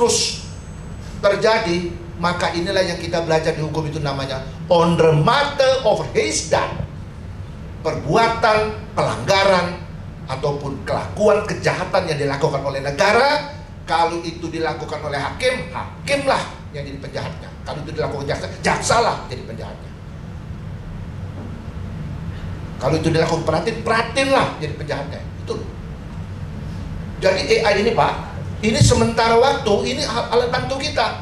terjadi, maka inilah yang kita belajar di hukum itu namanya on the matter of his done, perbuatan, pelanggaran ataupun kelakuan kejahatan yang dilakukan oleh negara. Kalau itu dilakukan oleh hakim, hakimlah yang jadi penjahatnya. Kalau itu dilakukan jaksa, jaksalah jadi penjahatnya. Kalau itu dilakukan peratin lah jadi penjahatnya. Itu. Jadi AI ini Pak, ini sementara waktu, ini alat bantu kita.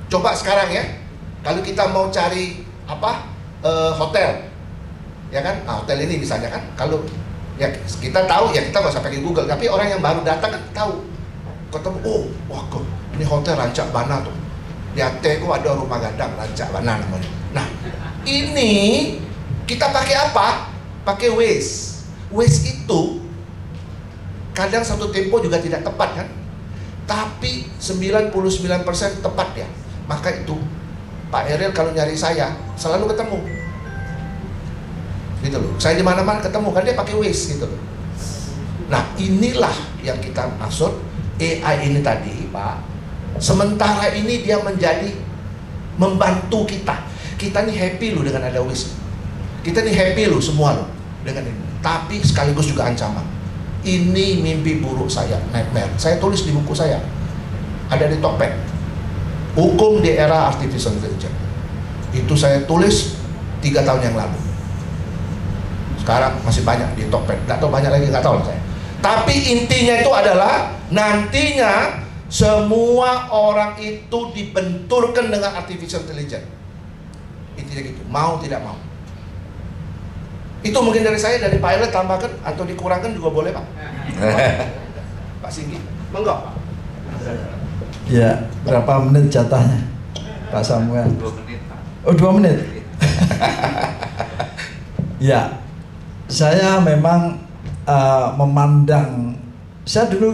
Coba sekarang ya, kalau kita mau cari apa hotel, ya kan? Nah, hotel ini misalnya kan, kalau ya kita tahu ya, kita nggak usah pakai Google, tapi orang yang baru datang kan tahu. Ketemu, oh, wah kok ini hotel Rancak Bana tuh. Di atas kok ada rumah gadang Rancak Bana namanya. Nah, ini kita pakai apa? Pakai Waze. Waze itu kadang satu tempo juga tidak tepat kan? Tapi 99% tepat ya. Maka itu Pak Eril kalau nyari saya selalu ketemu. Gitu loh. Saya di mana-mana ketemu kan, dia pakai Waze gitu loh. Nah, inilah yang kita maksud AI ini tadi Pak. Sementara ini dia menjadi membantu kita. Kita nih happy loh dengan ada Waze. Kita nih happy loh semua loh dengan ini. Tapi sekaligus juga ancaman. Ini mimpi buruk saya, nightmare. Saya tulis di buku saya, ada di Tokped, Hukum di Era Artificial Intelligence. Itu saya tulis 3 tahun yang lalu. Sekarang masih banyak di Tokped. Nggak tahu banyak lagi, nggak tahu lah saya. Tapi intinya itu adalah nantinya semua orang itu dibenturkan dengan artificial intelligence. Intinya gitu, mau tidak mau. Itu mungkin dari saya, dari Pak Eril tambahkan atau dikurangkan juga boleh Pak. Pak Singgi, monggo Pak. Ya, berapa menit jatahnya Pak Samuel? 2 menit Pak. Oh, 2 menit. Ya, saya memang memandang, saya dulu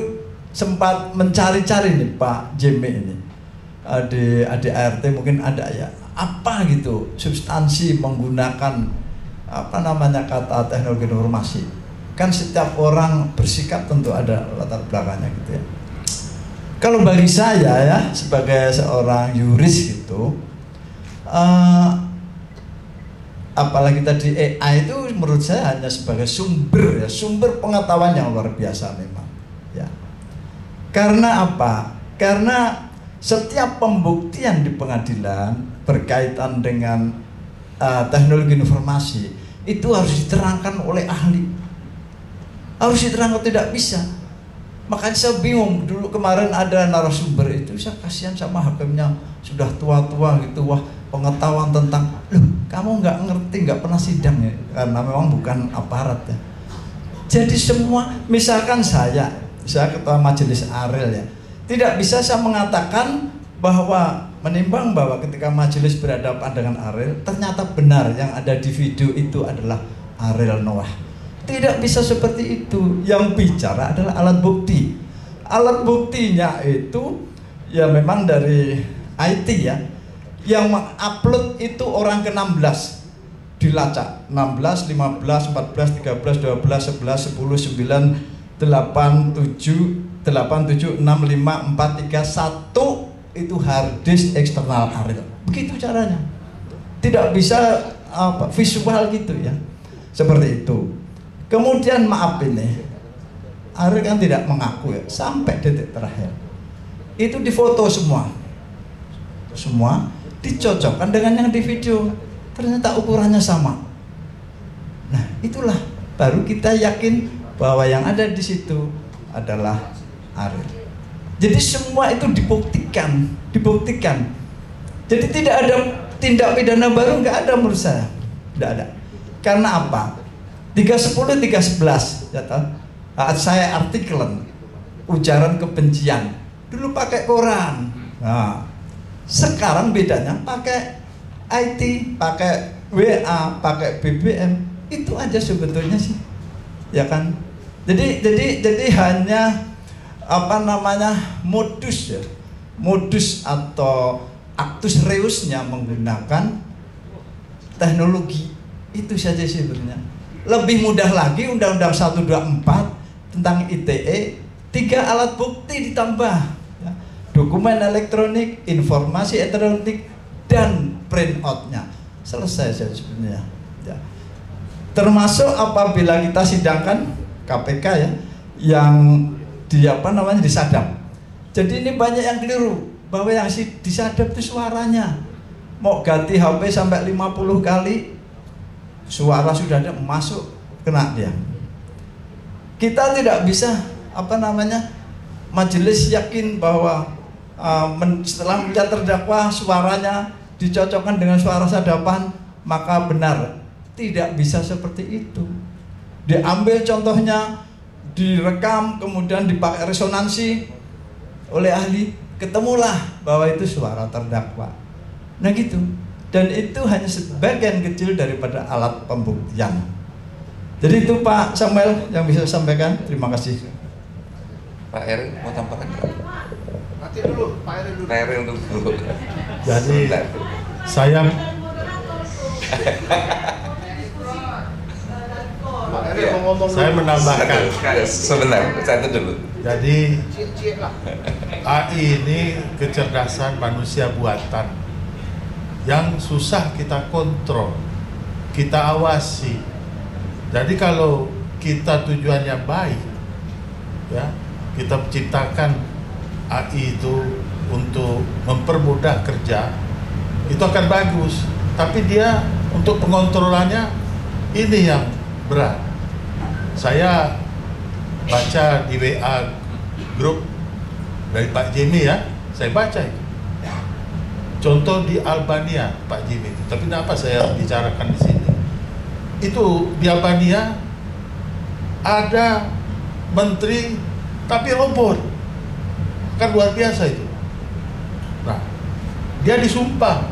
sempat mencari-cari nih Pak Jeme ini di ADART mungkin ada ya, apa gitu substansi menggunakan apa namanya kata teknologi informasi. Kan setiap orang bersikap tentu ada latar belakangnya gitu ya. Kalau bagi saya ya sebagai seorang yuris gitu, apalagi tadi AI itu menurut saya hanya sebagai sumber ya, sumber pengetahuan yang luar biasa memang ya. Karena apa? Karena setiap pembuktian di pengadilan berkaitan dengan teknologi informasi itu harus diterangkan oleh ahli, harus diterangkan, tidak bisa. Makanya saya bingung dulu kemarin ada narasumber itu, saya kasihan sama hakimnya sudah tua-tua gitu, wah pengetahuan tentang, loh kamu nggak ngerti, nggak pernah sidang ya, karena memang bukan aparat ya. Jadi semua, misalkan saya ketua majelis ARIL ya, tidak bisa saya mengatakan bahwa menimbang bahwa ketika majelis berhadapan dengan ARIL ternyata benar yang ada di video itu adalah Ariel Noah. Tidak bisa seperti itu. Yang bicara adalah alat bukti. Alat buktinya itu ya memang dari IT ya. Yang mengupload itu orang ke-16 dilacak. 16, 15, 14, 13, 12, 11, 10, 9, 87654331 itu hard disk eksternal Ariel. Begitu caranya. Tidak bisa visual gitu ya. Seperti itu. Kemudian maaf ini, Ariel kan tidak mengaku ya, sampai detik terakhir. Itu difoto semua. Semua dicocokkan dengan yang di video. Ternyata ukurannya sama. Nah, itulah baru kita yakin bahwa yang ada di situ adalah Ariel. Jadi semua itu dibuktikan. Jadi tidak ada tindak pidana baru, nggak ada menurut saya, nggak ada. Karena apa? 310, 311, ya toh? Saya artikelan ujaran kebencian. Dulu pakai koran. Nah, sekarang bedanya pakai IT, pakai WA, pakai BBM. Itu aja sebetulnya sih, ya kan? Jadi hanya modus ya, modus atau actus reusnya menggunakan teknologi itu saja sebetulnya. Lebih mudah lagi Undang-Undang 124 tentang ITE, 3 alat bukti ditambah ya. Dokumen elektronik, informasi elektronik, dan printoutnya. Selesai saja sebenarnya ya. Termasuk apabila kita sidangkan KPK ya, yang disadap. Jadi ini banyak yang keliru, bahwa yang disadap itu suaranya. Mau ganti HP sampai 50 kali, suara sudah ada masuk, kena dia. Kita tidak bisa majelis yakin bahwa setelah melihat terdakwa suaranya dicocokkan dengan suara sadapan maka benar. Tidak bisa seperti itu. Diambil contohnya, direkam, kemudian dipakai resonansi oleh ahli, ketemulah bahwa itu suara terdakwa. Nah gitu. Dan itu hanya sebagian kecil daripada alat pembuktian. Jadi itu Pak Samuel yang bisa saya sampaikan. Terima kasih. Pak Eri mau tambahkan? Nanti dulu, Pak Eri dulu. Pak Eri untuk dulu. Jadi saya menambahkan. Sebentar, satu dulu. Jadi AI ini kecerdasan manusia buatan yang susah kita kontrol, kita awasi. Jadi kalau kita tujuannya baik, ya, kita menciptakan AI itu untuk mempermudah kerja, itu akan bagus. Tapi dia untuk pengontrolannya ini yang berat. Saya baca di WA grup dari Pak Jimmy ya, saya baca itu. Contoh di Albania, Pak Jimmy. Tapi kenapa saya bicarakan di sini? Itu di Albania ada menteri tapi robot, kan luar biasa itu. Nah, dia disumpah,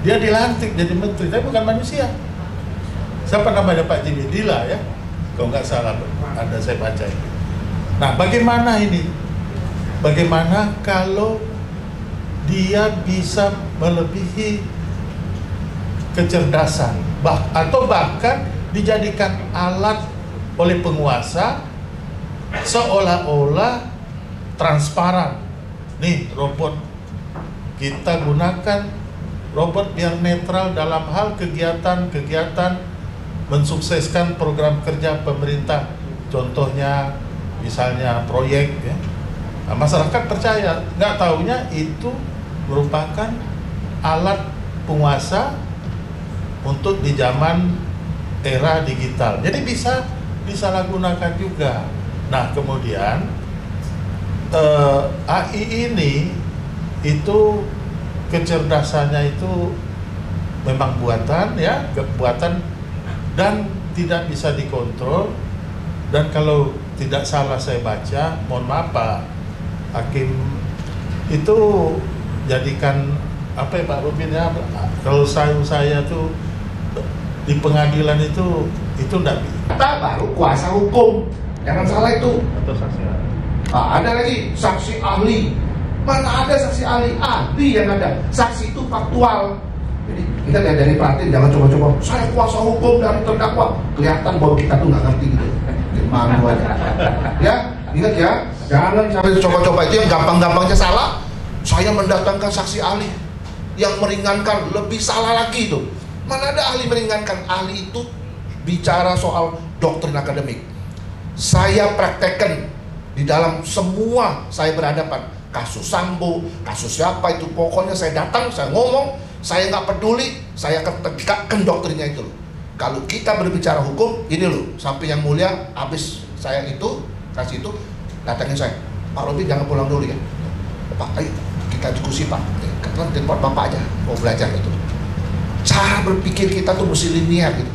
dia dilantik jadi menteri, tapi bukan manusia. Siapa namanya Pak Jimmy? Dila ya, kalau nggak salah ada saya baca itu. Nah, bagaimana ini? Bagaimana kalau dia bisa melebihi kecerdasan, atau bahkan dijadikan alat oleh penguasa seolah-olah transparan. Nih robot, kita gunakan robot biar netral dalam hal kegiatan-kegiatan mensukseskan program kerja pemerintah. Contohnya misalnya proyek ya. Nah, masyarakat percaya, nggak taunya itu merupakan alat penguasa untuk di zaman era digital. Jadi bisa disalahgunakan juga. Nah, kemudian AI ini itu kecerdasannya itu memang buatan ya, buatan dan tidak bisa dikontrol. Dan kalau tidak salah saya baca, mohon maaf Pak Hakim, itu jadikan apa ya Pak Robin ya, kalau saya tuh di pengadilan itu enggak Kita baru kuasa hukum, jangan salah itu. atau saksi ahli. Nah, ada lagi saksi ahli. Mana ada saksi ahli? Ahli yang ada. Saksi itu faktual. Jadi kita lihat dari pelatihan, jangan coba-coba saya kuasa hukum dari terdakwa, kelihatan bahwa kita tuh nggak ngerti gitu. malu aja. Ya, ingat ya, jangan sampai coba-coba itu yang gampang-gampangnya salah. Saya mendatangkan saksi ahli yang meringankan, lebih salah lagi itu. Mana ada ahli meringankan? Ahli itu bicara soal doktrin akademik. Saya praktekkan di dalam semua saya berhadapan. Kasus Sambo, kasus siapa itu, pokoknya saya datang, saya ngomong, saya nggak peduli, saya akan tegakkan doktrinnya itu loh. Kalau kita berbicara hukum, ini loh, sampai yang mulia, habis saya itu, kasih itu, datangin saya, Pak Robi jangan pulang dulu ya, Pak, ayo kita diskusi Pak, karena tempat Bapak aja, mau belajar itu. Cara berpikir kita tuh mesti linear gitu.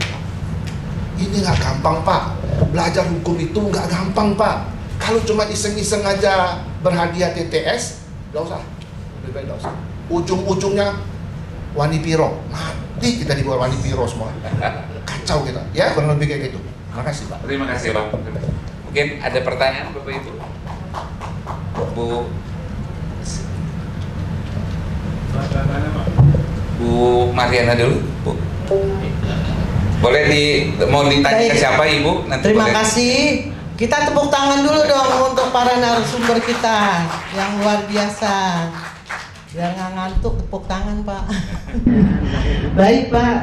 Ini nggak gampang Pak, belajar hukum itu nggak gampang Pak. Kalau cuma iseng-iseng aja berhadiah TTS, nggak usah, lebih baik nggak usah. Ujung-ujungnya Wani Piro, mati kita di bawah Wani Piro semua, kacau kita. Ya kurang lebih kayak gitu. Terima kasih Pak. Terima kasih Pak. Mungkin ada pertanyaan Bapak Ibu. Bu Mariana dulu, Bu. Boleh mau ditanya ke siapa Ibu? Nanti terima boleh. kasih. Kita tepuk tangan dulu dong untuk para narasumber kita yang luar biasa. Biar nggak ngantuk, tepuk tangan Pak. Baik Pak,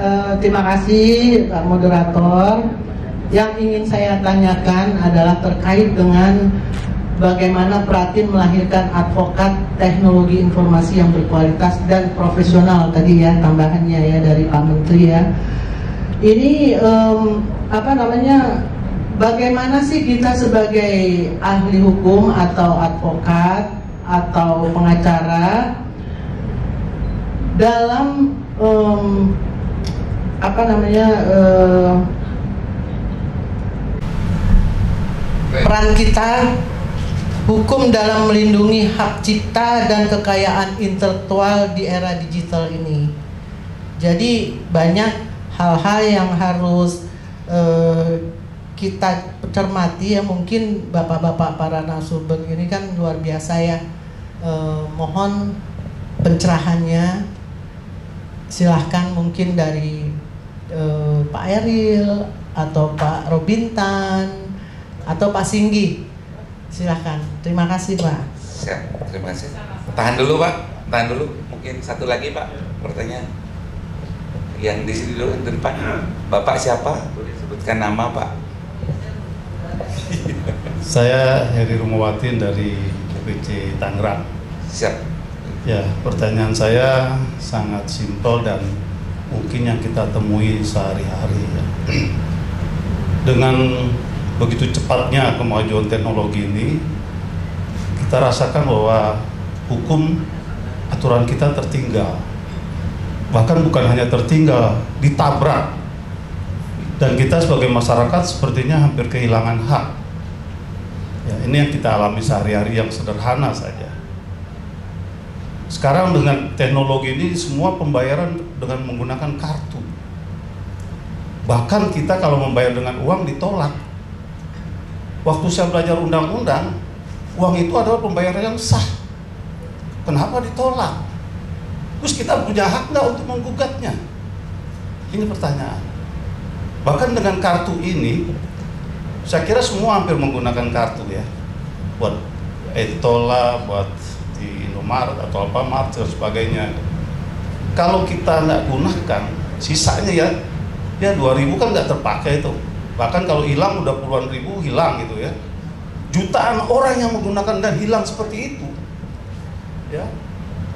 terima kasih Pak Moderator. Yang ingin saya tanyakan adalah terkait dengan bagaimana Pratin melahirkan advokat teknologi informasi yang berkualitas dan profesional tadi ya, tambahannya ya dari Pak Menteri ya. Ini bagaimana sih kita sebagai ahli hukum atau advokat atau pengacara dalam peran kita hukum dalam melindungi hak cipta dan kekayaan intelektual di era digital ini. Jadi banyak hal-hal yang harus kita cermati ya, mungkin bapak-bapak para narasumber ini kan luar biasa ya. Mohon pencerahannya, silahkan mungkin dari Pak Eril atau Pak Robintan atau Pak Singgi, silahkan. Terima kasih Pak. Siap, terima kasih. Tahan dulu Pak, tahan dulu. Mungkin satu lagi Pak pertanyaan. Yang di sini dulu, yang depan. Bapak siapa? Boleh sebutkan nama Pak. Saya Heri Rumawatin dari UPC Tangerang. Siap. Ya, pertanyaan saya sangat simpel dan mungkin yang kita temui sehari-hari ya. Dengan begitu cepatnya kemajuan teknologi ini, kita rasakan bahwa hukum aturan kita tertinggal. Bahkan bukan hanya tertinggal, ditabrak. Dan kita sebagai masyarakat sepertinya hampir kehilangan hak. Ya, ini yang kita alami sehari-hari yang sederhana saja. Sekarang dengan teknologi ini semua pembayaran dengan menggunakan kartu. Bahkan kita kalau membayar dengan uang ditolak. Waktu saya belajar undang-undang, uang itu adalah pembayaran yang sah. Kenapa ditolak? Terus kita punya hak nggak untuk menggugatnya? Ini pertanyaan. Bahkan dengan kartu ini, saya kira semua hampir menggunakan kartu ya, buat e-tola, buat di Indomaret atau Alfamart dan sebagainya. Kalau kita nggak gunakan, sisanya ya 2.000 kan nggak terpakai itu. Bahkan kalau hilang udah puluhan ribu hilang gitu ya. Jutaan orang yang menggunakan dan hilang seperti itu. Ya.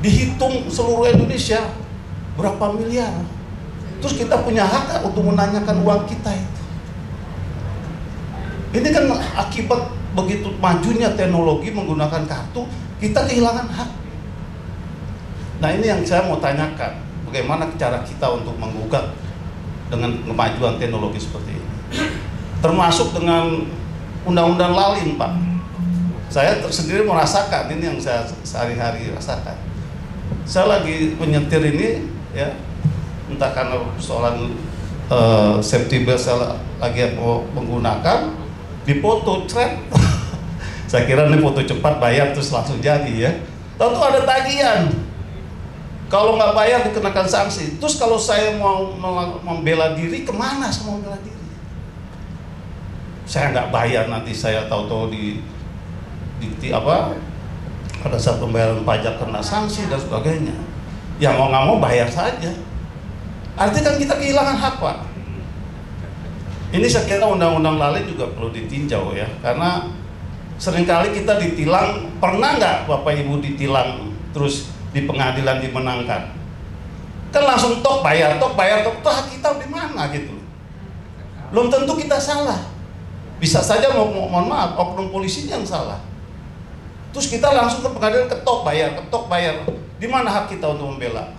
Dihitung seluruh Indonesia berapa miliar. Terus kita punya hak untuk menanyakan uang kita itu. Ini kan akibat begitu majunya teknologi menggunakan kartu, kita kehilangan hak. Nah ini yang saya mau tanyakan, bagaimana cara kita untuk menggugat dengan kemajuan teknologi seperti ini. Termasuk dengan undang-undang lalin Pak. Saya sendiri merasakan, ini yang saya sehari-hari rasakan. Saya lagi menyetir ini ya, entah karena persoalan safety belt saya lagi mau menggunakan, dipoto thread. Saya kira ini foto cepat bayar terus langsung jadi ya. Tentu ada tagihan. Kalau nggak bayar dikenakan sanksi. Terus kalau saya mau membela diri, kemana saya mau membela diri? saya nggak bayar, nanti saya tahu-tahu pada saat pembayaran pajak kena sanksi dan sebagainya. Ya mau nggak mau bayar saja. Artinya kan kita kehilangan hak, Pak. Ini saya kira undang-undang lalin juga perlu ditinjau ya, karena seringkali kita ditilang. Pernah nggak Bapak Ibu ditilang terus di pengadilan dimenangkan? Kan langsung tok bayar, tuh hak kita di mana gitu. Belum tentu kita salah. Bisa saja mohon maaf oknum polisi yang salah. Terus kita langsung ke pengadilan ketok bayar. Di mana hak kita untuk membela?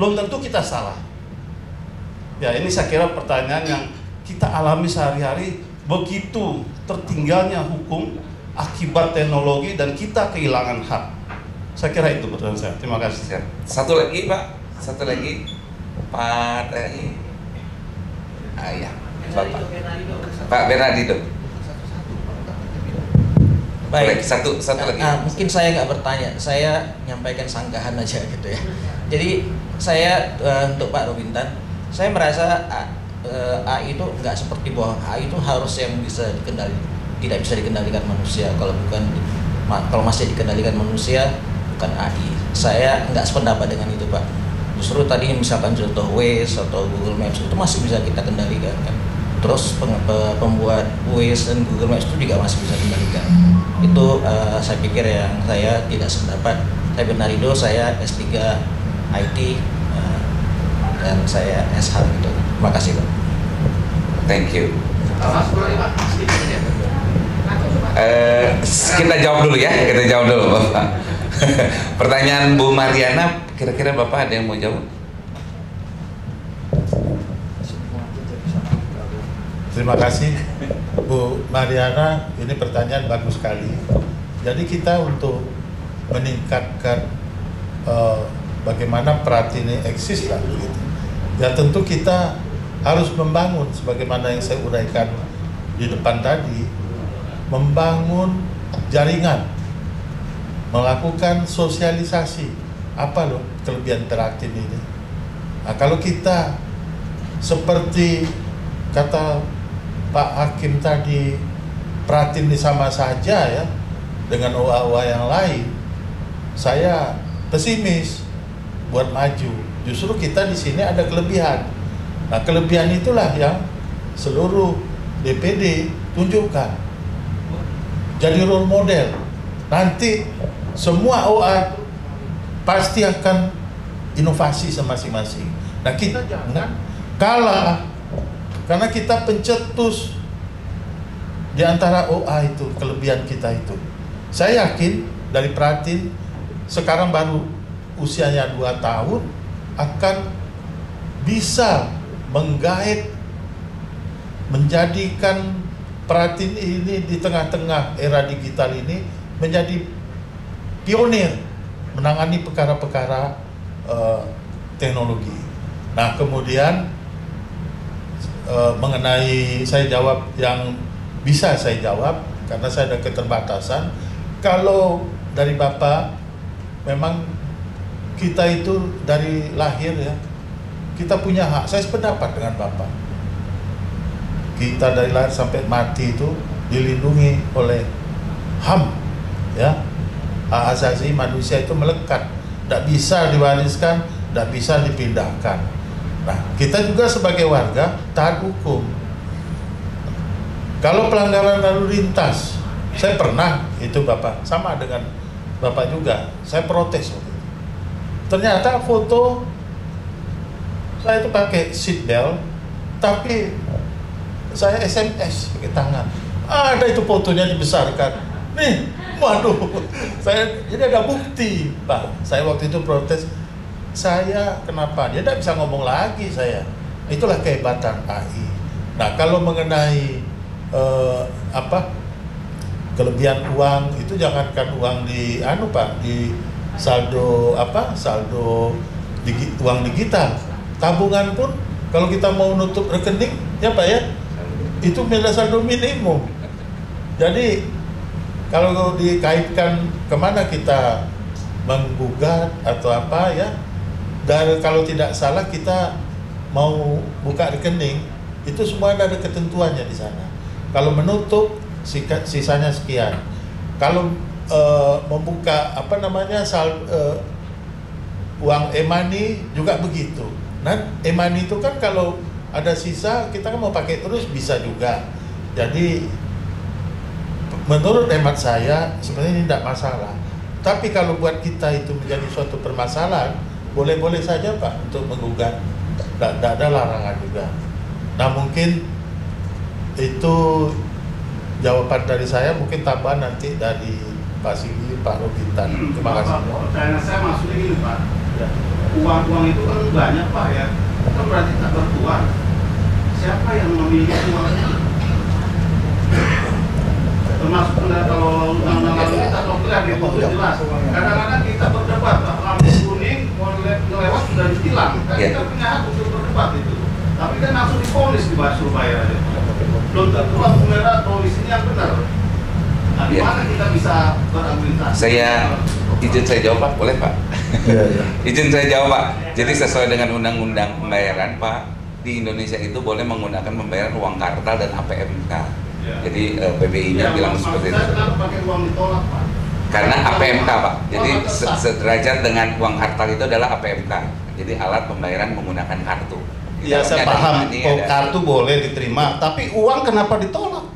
Belum tentu kita salah. Ya, ini saya kira pertanyaan yang kita alami sehari-hari, begitu tertinggalnya hukum akibat teknologi dan kita kehilangan hak. Saya kira itu pertanyaan saya. Terima kasih. Satu lagi Pak, Pak TNI. Ya, Pak Bernardido. Baik, satu lagi. Mungkin saya nggak bertanya, saya nyampaikan sanggahan aja gitu ya. Jadi saya untuk Pak Robintan, saya merasa AI itu nggak seperti bahwa AI itu harus yang tidak bisa dikendalikan manusia. Kalau masih dikendalikan manusia, bukan AI. Saya nggak sependapat dengan itu, Pak. Justru tadi misalkan contoh Waze atau Google Maps itu masih bisa kita kendalikan kan. Terus pembuat Waze dan Google Maps itu juga masih bisa kendalikan. Itu saya pikir yang saya tidak sependapat. Saya Bernardido, saya S3 IT dan saya SH gitu. Terima kasih, Pak. Thank you. Kita jawab dulu ya, Bapak. Pertanyaan Bu Mariana, kira-kira Bapak ada yang mau jawab? Terima kasih Bu Mariana, ini pertanyaan bagus sekali. Jadi kita untuk meningkatkan bagaimana Prati ini eksis lah begitu. Ya tentu kita harus membangun sebagaimana yang saya uraikan di depan tadi, membangun jaringan, melakukan sosialisasi apa loh kelebihan Prati ini. Nah, kalau kita seperti kata Pak Hakim tadi, Prati ini sama saja ya dengan OA-OA yang lain, saya pesimis buat maju. Justru kita di sini ada kelebihan. Nah, kelebihan itulah yang seluruh DPD tunjukkan. Jadi role model. Nanti semua OA pasti akan inovasi masing-masing. Nah, kita jangan kalah karena kita pencetus di antara OA itu, kelebihan kita itu. Saya yakin dari Pratin sekarang baru usianya 2 tahun akan bisa menggait, menjadikan Pratin ini di tengah-tengah era digital ini menjadi pionir menangani perkara-perkara teknologi. Nah, kemudian mengenai saya jawab yang bisa saya jawab karena saya ada keterbatasan. Kalau dari Bapak, memang kita itu dari lahir ya, kita punya hak. Saya sependapat dengan Bapak. Kita dari lahir sampai mati itu dilindungi oleh HAM, ya. Hak asasi manusia itu melekat, tidak bisa diwariskan, tidak bisa dipindahkan. Nah, kita juga sebagai warga taat hukum. Kalau pelanggaran lalu lintas, saya pernah itu Bapak, sama dengan Bapak juga, saya protes waktu itu. Ternyata foto saya itu pakai seat belt, tapi saya SMS pakai tangan. Ada itu fotonya dibesarkan. Nih, waduh, jadi ada bukti, Pak. Saya waktu itu protes. Saya kenapa? Dia tidak bisa ngomong lagi saya. Itulah kehebatan AI. Nah, kalau mengenai kelebihan uang itu jangankan uang di Pak, di saldo uang digital, tabungan pun kalau kita mau nutup rekening ya Pak ya, itu saldo minimum. Jadi kalau dikaitkan kemana kita menggugat atau apa ya, dan kalau tidak salah kita mau buka rekening itu semua ada ketentuannya di sana. Kalau menutup sisanya sekian. Kalau membuka uang e-money juga begitu. Nah, e-money itu kan kalau ada sisa kita kan mau pakai terus bisa juga. Jadi menurut hemat saya sebenarnya ini tidak masalah. Tapi kalau buat kita itu menjadi suatu permasalahan, boleh-boleh saja Pak untuk menggugat. Tidak ada larangan juga. Nah mungkin itu jawaban dari saya, mungkin tambahan nanti dari Pak Sigi, Pak Robintan. Terima kasih. Pertanyaan saya maksudnya gini Pak, ya. Uang itu kan banyak Pak ya, kan berarti tak bertuan. Siapa yang memiliki uangnya? Termasuk kalau undang-undang lalu kita nuklir itu jelas. Kadang-kadang kita berdebat, Pak, lampu kuning mau lewat sudah ditilang. Kan kita punya hak untuk berdebat itu. Tapi kan langsung diponis di Surabaya aja. Belum tentu lampu merah polisinya yang benar. Nah, di mana kita bisa berargumentasi? Izin saya jawab Pak, boleh Pak? Ya. Izin saya jawab Pak. Jadi sesuai dengan undang-undang pembayaran Pak, di Indonesia itu boleh menggunakan pembayaran uang kartal dan APMK. Ya. Jadi PBI-nya bilang seperti itu. Kenapa pakai uang ditolak Pak? Karena APMK Pak. Jadi sederajat dengan uang kartal itu adalah APMK. Jadi alat pembayaran menggunakan kartu. Iya, saya paham. Kartu boleh diterima, tapi uang kenapa ditolak?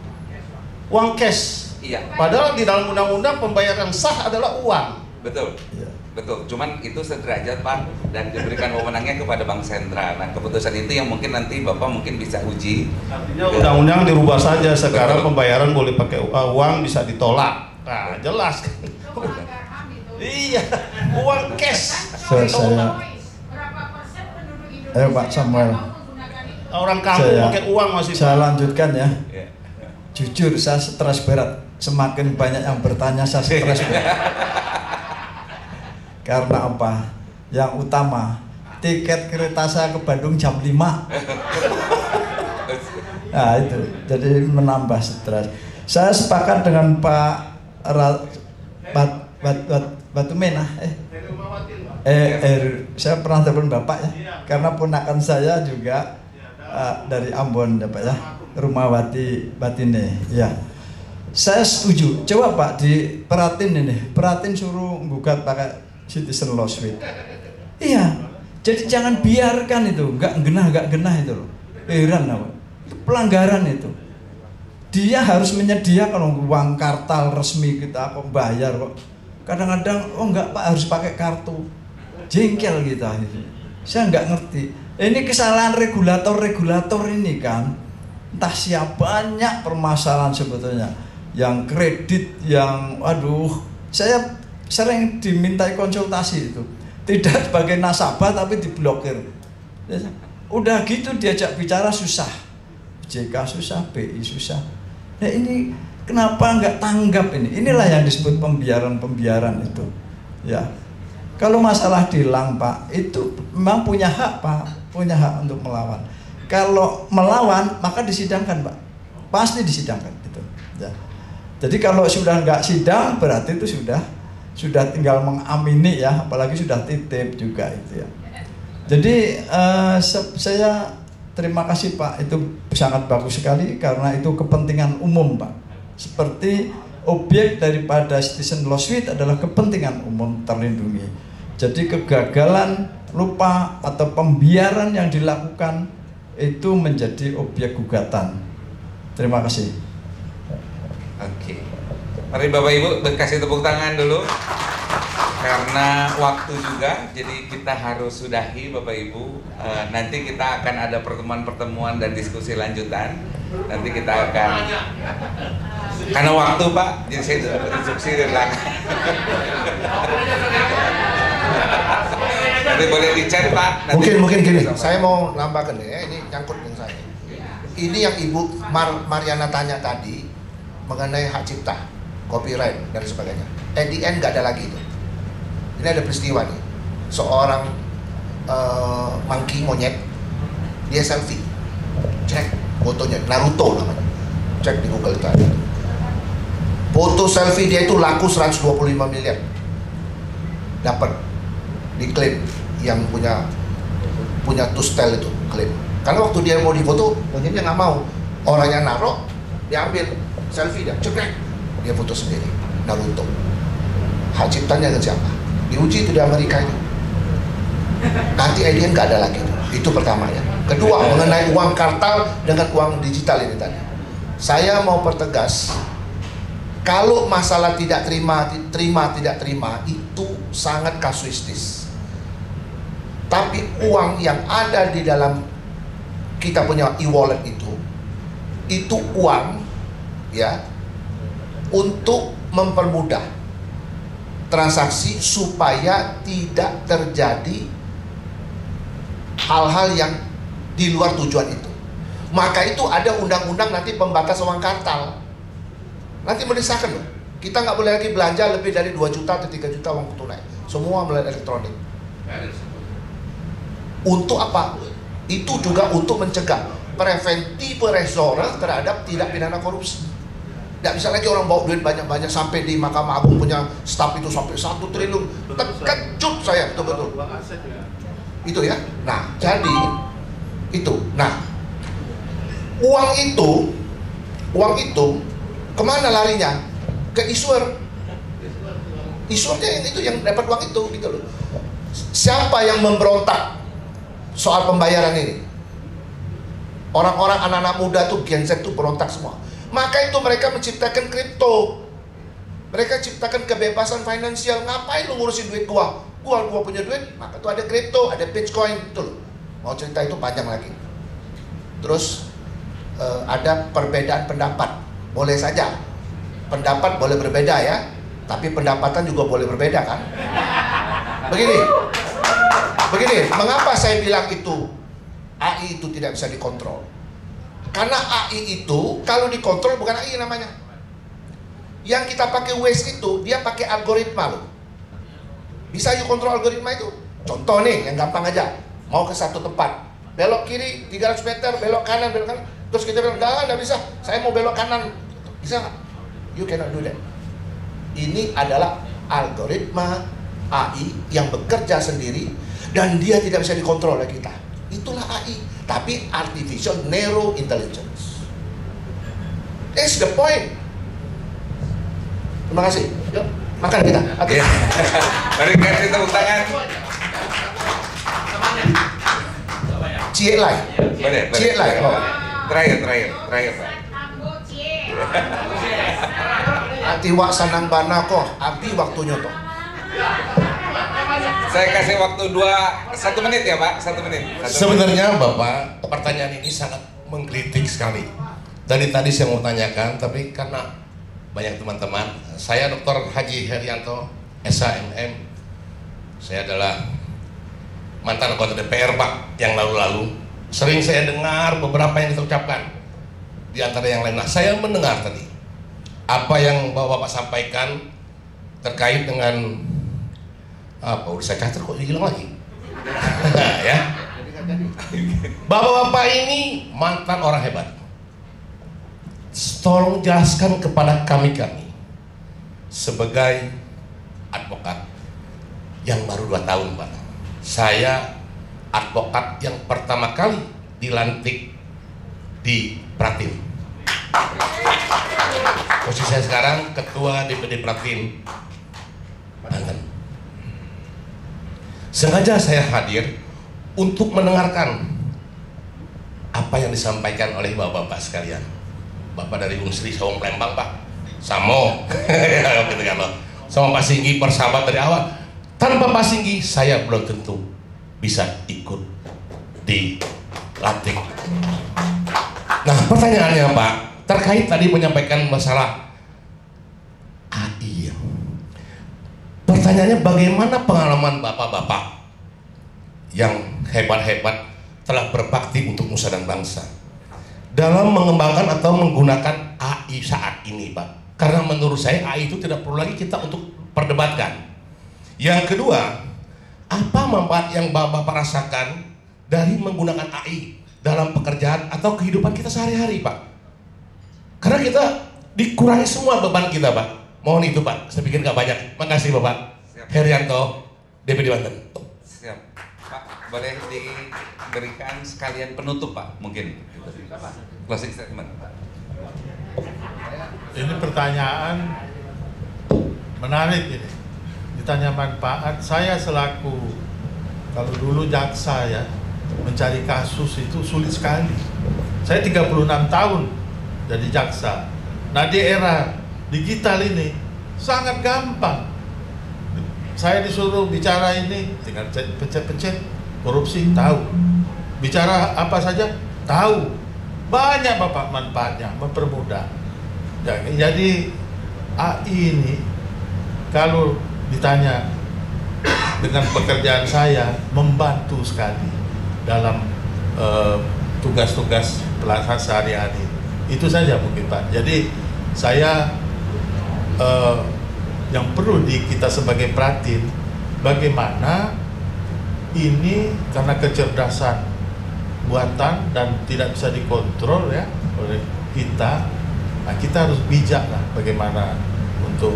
Uang cash. Iya. Padahal di dalam undang-undang pembayaran sah adalah uang. Betul. Ya. Betul. Cuman itu sederajat Pak dan diberikan wewenangnya kepada Bank Sentral. Nah, keputusan itu yang mungkin nanti Bapak mungkin bisa uji. Artinya undang-undang dirubah saja sekarang. Betul. Pembayaran boleh pakai uang, bisa ditolak. Nah, jelas. Iya, uang cash. Saya Pak Samuel, Orang kampung pakai uang masih. saya lanjutkan ya. Ya. Jujur saya stres berat. Semakin banyak yang bertanya saya stres berat. Karena apa? Yang utama, tiket kereta saya ke Bandung jam 5. Nah itu, jadi menambah stres. Saya sepakat dengan Pak Batumenah. Saya pernah telepon Bapak ya, karena ponakan saya juga dari Ambon ya Pak ya, Rumahwati Batine ya. Saya setuju. Coba Pak diperhatiin ini, perhatiin suruh gugat pakai citizen lawsuit. Iya. Jadi jangan biarkan itu, nggak genah itu loh. Heran apa? Itu pelanggaran itu. Dia harus menyediakan uang kartal resmi kita kok bayar kok. Kadang-kadang enggak Pak harus pakai kartu. Jengkel kita gitu. Saya nggak ngerti. Ini kesalahan regulator ini kan. Entah siapa, banyak permasalahan sebetulnya. Yang kredit, yang saya sering dimintai konsultasi itu. Tidak sebagai nasabah tapi diblokir. Udah gitu diajak bicara susah. JK susah, BI susah. Nah ini kenapa nggak tanggap ini? Inilah yang disebut pembiaran itu. Ya. Kalau masalah tilang Pak, itu memang punya hak Pak, punya hak untuk melawan. Kalau melawan maka disidangkan Pak, pasti disidangkan itu. Ya. Jadi kalau sudah nggak sidang berarti itu sudah tinggal mengamini ya, apalagi sudah titip juga itu ya. Jadi saya terima kasih Pak, itu sangat bagus sekali karena itu kepentingan umum Pak. Seperti objek daripada citizen lawsuit adalah kepentingan umum terlindungi. Jadi kegagalan, lupa atau pembiaran yang dilakukan itu menjadi objek gugatan. Terima kasih. Oke. Mari Bapak Ibu kasih tepuk tangan dulu. Karena waktu juga, jadi kita harus sudahi Bapak Ibu. Nanti kita akan ada pertemuan-pertemuan dan diskusi lanjutan. Nanti kita akan, karena waktu Pak, jadi saya dapat instruksi dari belakang. Nanti boleh dicek Pak. Mungkin gini, saya mau nambahkan ya, ini nyangkut dengan saya. Ini yang Ibu Mariana tanya tadi mengenai hak cipta, copyright dan sebagainya. At the end nggak ada lagi itu. Ini ada peristiwa nih, seorang monkey monyet, dia selfie, cek fotonya, Naruto namanya, cek di Google itu ada. Foto selfie dia itu laku 125 miliar, dapat diklaim yang punya Tustel itu klaim. Karena waktu dia mau difoto, monyetnya nggak mau, orangnya naruh, Diambil selfie dia, cekrek, dia foto sendiri. Naruto. Hak ciptanya ke siapa? Diuji itu di Amerika itu. Nanti alien nggak ada lagi. Itu pertama ya. Kedua, mengenai uang kartal dengan uang digital ini tadi. Saya mau pertegas, kalau masalah tidak terima tidak terima itu sangat kasuistis. Tapi uang yang ada di dalam kita punya e-wallet itu uang ya untuk mempermudah transaksi supaya tidak terjadi hal-hal yang di luar tujuan itu. Maka itu ada undang-undang nanti pembatas uang kartal. Nanti mendisahkan loh. Kita nggak boleh lagi belanja lebih dari 2 juta atau 3 juta uang tunai. Semua melalui elektronik. Untuk apa? Itu juga untuk mencegah preventif resora terhadap tindak pidana korupsi. Nggak bisa lagi orang bawa duit banyak-banyak sampai di Mahkamah Agung punya staf itu sampai 1 triliun. Terkejut saya betul-betul. Itu ya. Nah, jadi itu. Nah, uang itu kemana larinya? Ke issuer. Issuernya itu yang dapat uang itu gitu loh. Siapa yang memberontak soal pembayaran ini? Orang-orang anak-anak muda tuh Gen Z tuh berontak semua. Maka itu mereka menciptakan kripto. Mereka ciptakan kebebasan finansial. Ngapain lu ngurusin duit gua? Gua punya duit, maka tuh ada kripto, ada Bitcoin gitu loh. Mau cerita itu panjang lagi. Terus ada perbedaan pendapat. Boleh saja. Pendapat boleh berbeda ya. Tapi pendapatan juga boleh berbeda kan? Begini, mengapa saya bilang itu AI itu tidak bisa dikontrol? Karena AI itu kalau dikontrol bukan AI namanya. Yang kita pakai Waze itu dia pakai algoritma loh. Bisa you kontrol algoritma itu? Contoh nih yang gampang aja. Mau ke satu tempat, belok kiri 300 meter, belok kanan. Terus kita bilang, nggak bisa, saya mau belok kanan. Bisa nggak? You cannot do that. Ini adalah algoritma AI yang bekerja sendiri dan dia tidak bisa dikontrol oleh kita. Itulah AI, tapi artificial narrow intelligence. That's the point. Terima kasih. Yuk, makan kita. Oke. Mari kasih tepuk tangan. Cie Lai. Cie Lai. Terakhir Pak. Ati wak sanang bana kok, abdi waktunya toh. Saya kasih waktu 1 menit ya Pak, 1 menit. Sebenarnya Bapak, pertanyaan ini sangat menggelitik sekali. Dari tadi saya mau tanyakan, tapi karena banyak teman-teman, saya Dr. Haji Herianto, SHMM. Saya adalah mantan anggota DPR Pak, yang lalu-lalu. Sering saya dengar beberapa yang diucapkan. Di antara yang lain, nah saya mendengar tadi apa yang Bapak sampaikan terkait dengan apa, udah saya catat kok hilang lagi. Ya. Bapak-bapak ini mantan orang hebat. Tolong jelaskan kepada kami sebagai advokat yang baru 2 tahun Pak. Saya advokat yang pertama kali dilantik di Pratim. Posisi saya sekarang ketua DPD Pratim Banten. Sengaja saya hadir untuk mendengarkan apa yang disampaikan oleh bapak-bapak sekalian. Bapak dari Unsri Sawang Palembang Pak, Samo, gitu kan loh. Sama Pak Singgi bersahabat dari awal. Tanpa Pak Singgi saya belum tentu bisa ikut dilantik. Nah pertanyaannya Pak, terkait tadi menyampaikan masalah AI. Pertanyaannya bagaimana pengalaman bapak-bapak yang hebat-hebat telah berbakti untuk nusa dan bangsa dalam mengembangkan atau menggunakan AI saat ini Pak? Karena menurut saya AI itu tidak perlu lagi kita untuk perdebatkan. Yang kedua, apa manfaat yang bapak-bapak rasakan dari menggunakan AI dalam pekerjaan atau kehidupan kita sehari-hari Pak? Karena kita dikurangi semua beban kita Pak. Mohon itu Pak, saya pikir gak banyak. Makasih Bapak. Siap. Herianto, DPD Banten. Siap. Pak, boleh diberikan sekalian penutup Pak, mungkin. Closing statement Pak. Ini pertanyaan menarik ini. Ditanya manfaat, saya selaku, kalau dulu jaksa ya, mencari kasus itu sulit sekali. Saya 36 tahun jadi jaksa. Nah di era digital ini sangat gampang. Saya disuruh bicara ini, tinggal pencet-pencet, korupsi, tahu. Bicara apa saja, tahu. Banyak Bapak manfaatnya, mempermudah. Jadi AI ini kalau ditanya dengan pekerjaan saya membantu sekali dalam tugas-tugas pelaksanaan sehari-hari. Itu saja mungkin Pak. Jadi saya yang perlu kita sebagai Pratin, bagaimana ini karena kecerdasan buatan dan tidak bisa dikontrol ya oleh kita. Nah, kita harus bijak lah bagaimana untuk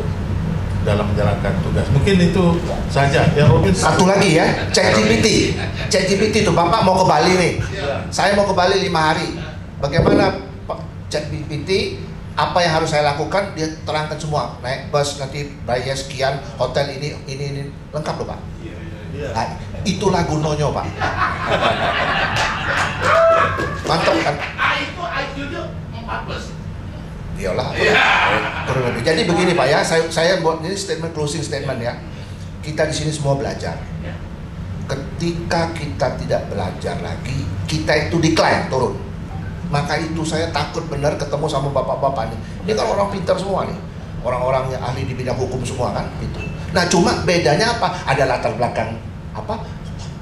dalam menjalankan tugas. Mungkin itu saja. Ya Robin. Satu lagi ya, ChatGPT. ChatGPT itu Bapak mau ke Bali nih. Saya mau ke Bali 5 hari. Bagaimana ChatGPT? Apa yang harus saya lakukan? Dia terangkan semua. Naik bus nanti bayar sekian, hotel ini lengkap loh Pak. Nah, itulah gunanya Pak. Mantap kan? Itu IQ-nya 14. Iyalah. Jadi begini Pak ya, saya buat ini statement, closing statement ya. Kita di sini semua belajar. Ketika kita tidak belajar lagi, kita itu decline, turun. Maka itu saya takut benar ketemu sama bapak-bapak nih. Ini kan orang pintar semua nih, orang-orang yang ahli di bidang hukum semua kan, itu. Nah cuma bedanya apa? Ada latar belakang apa?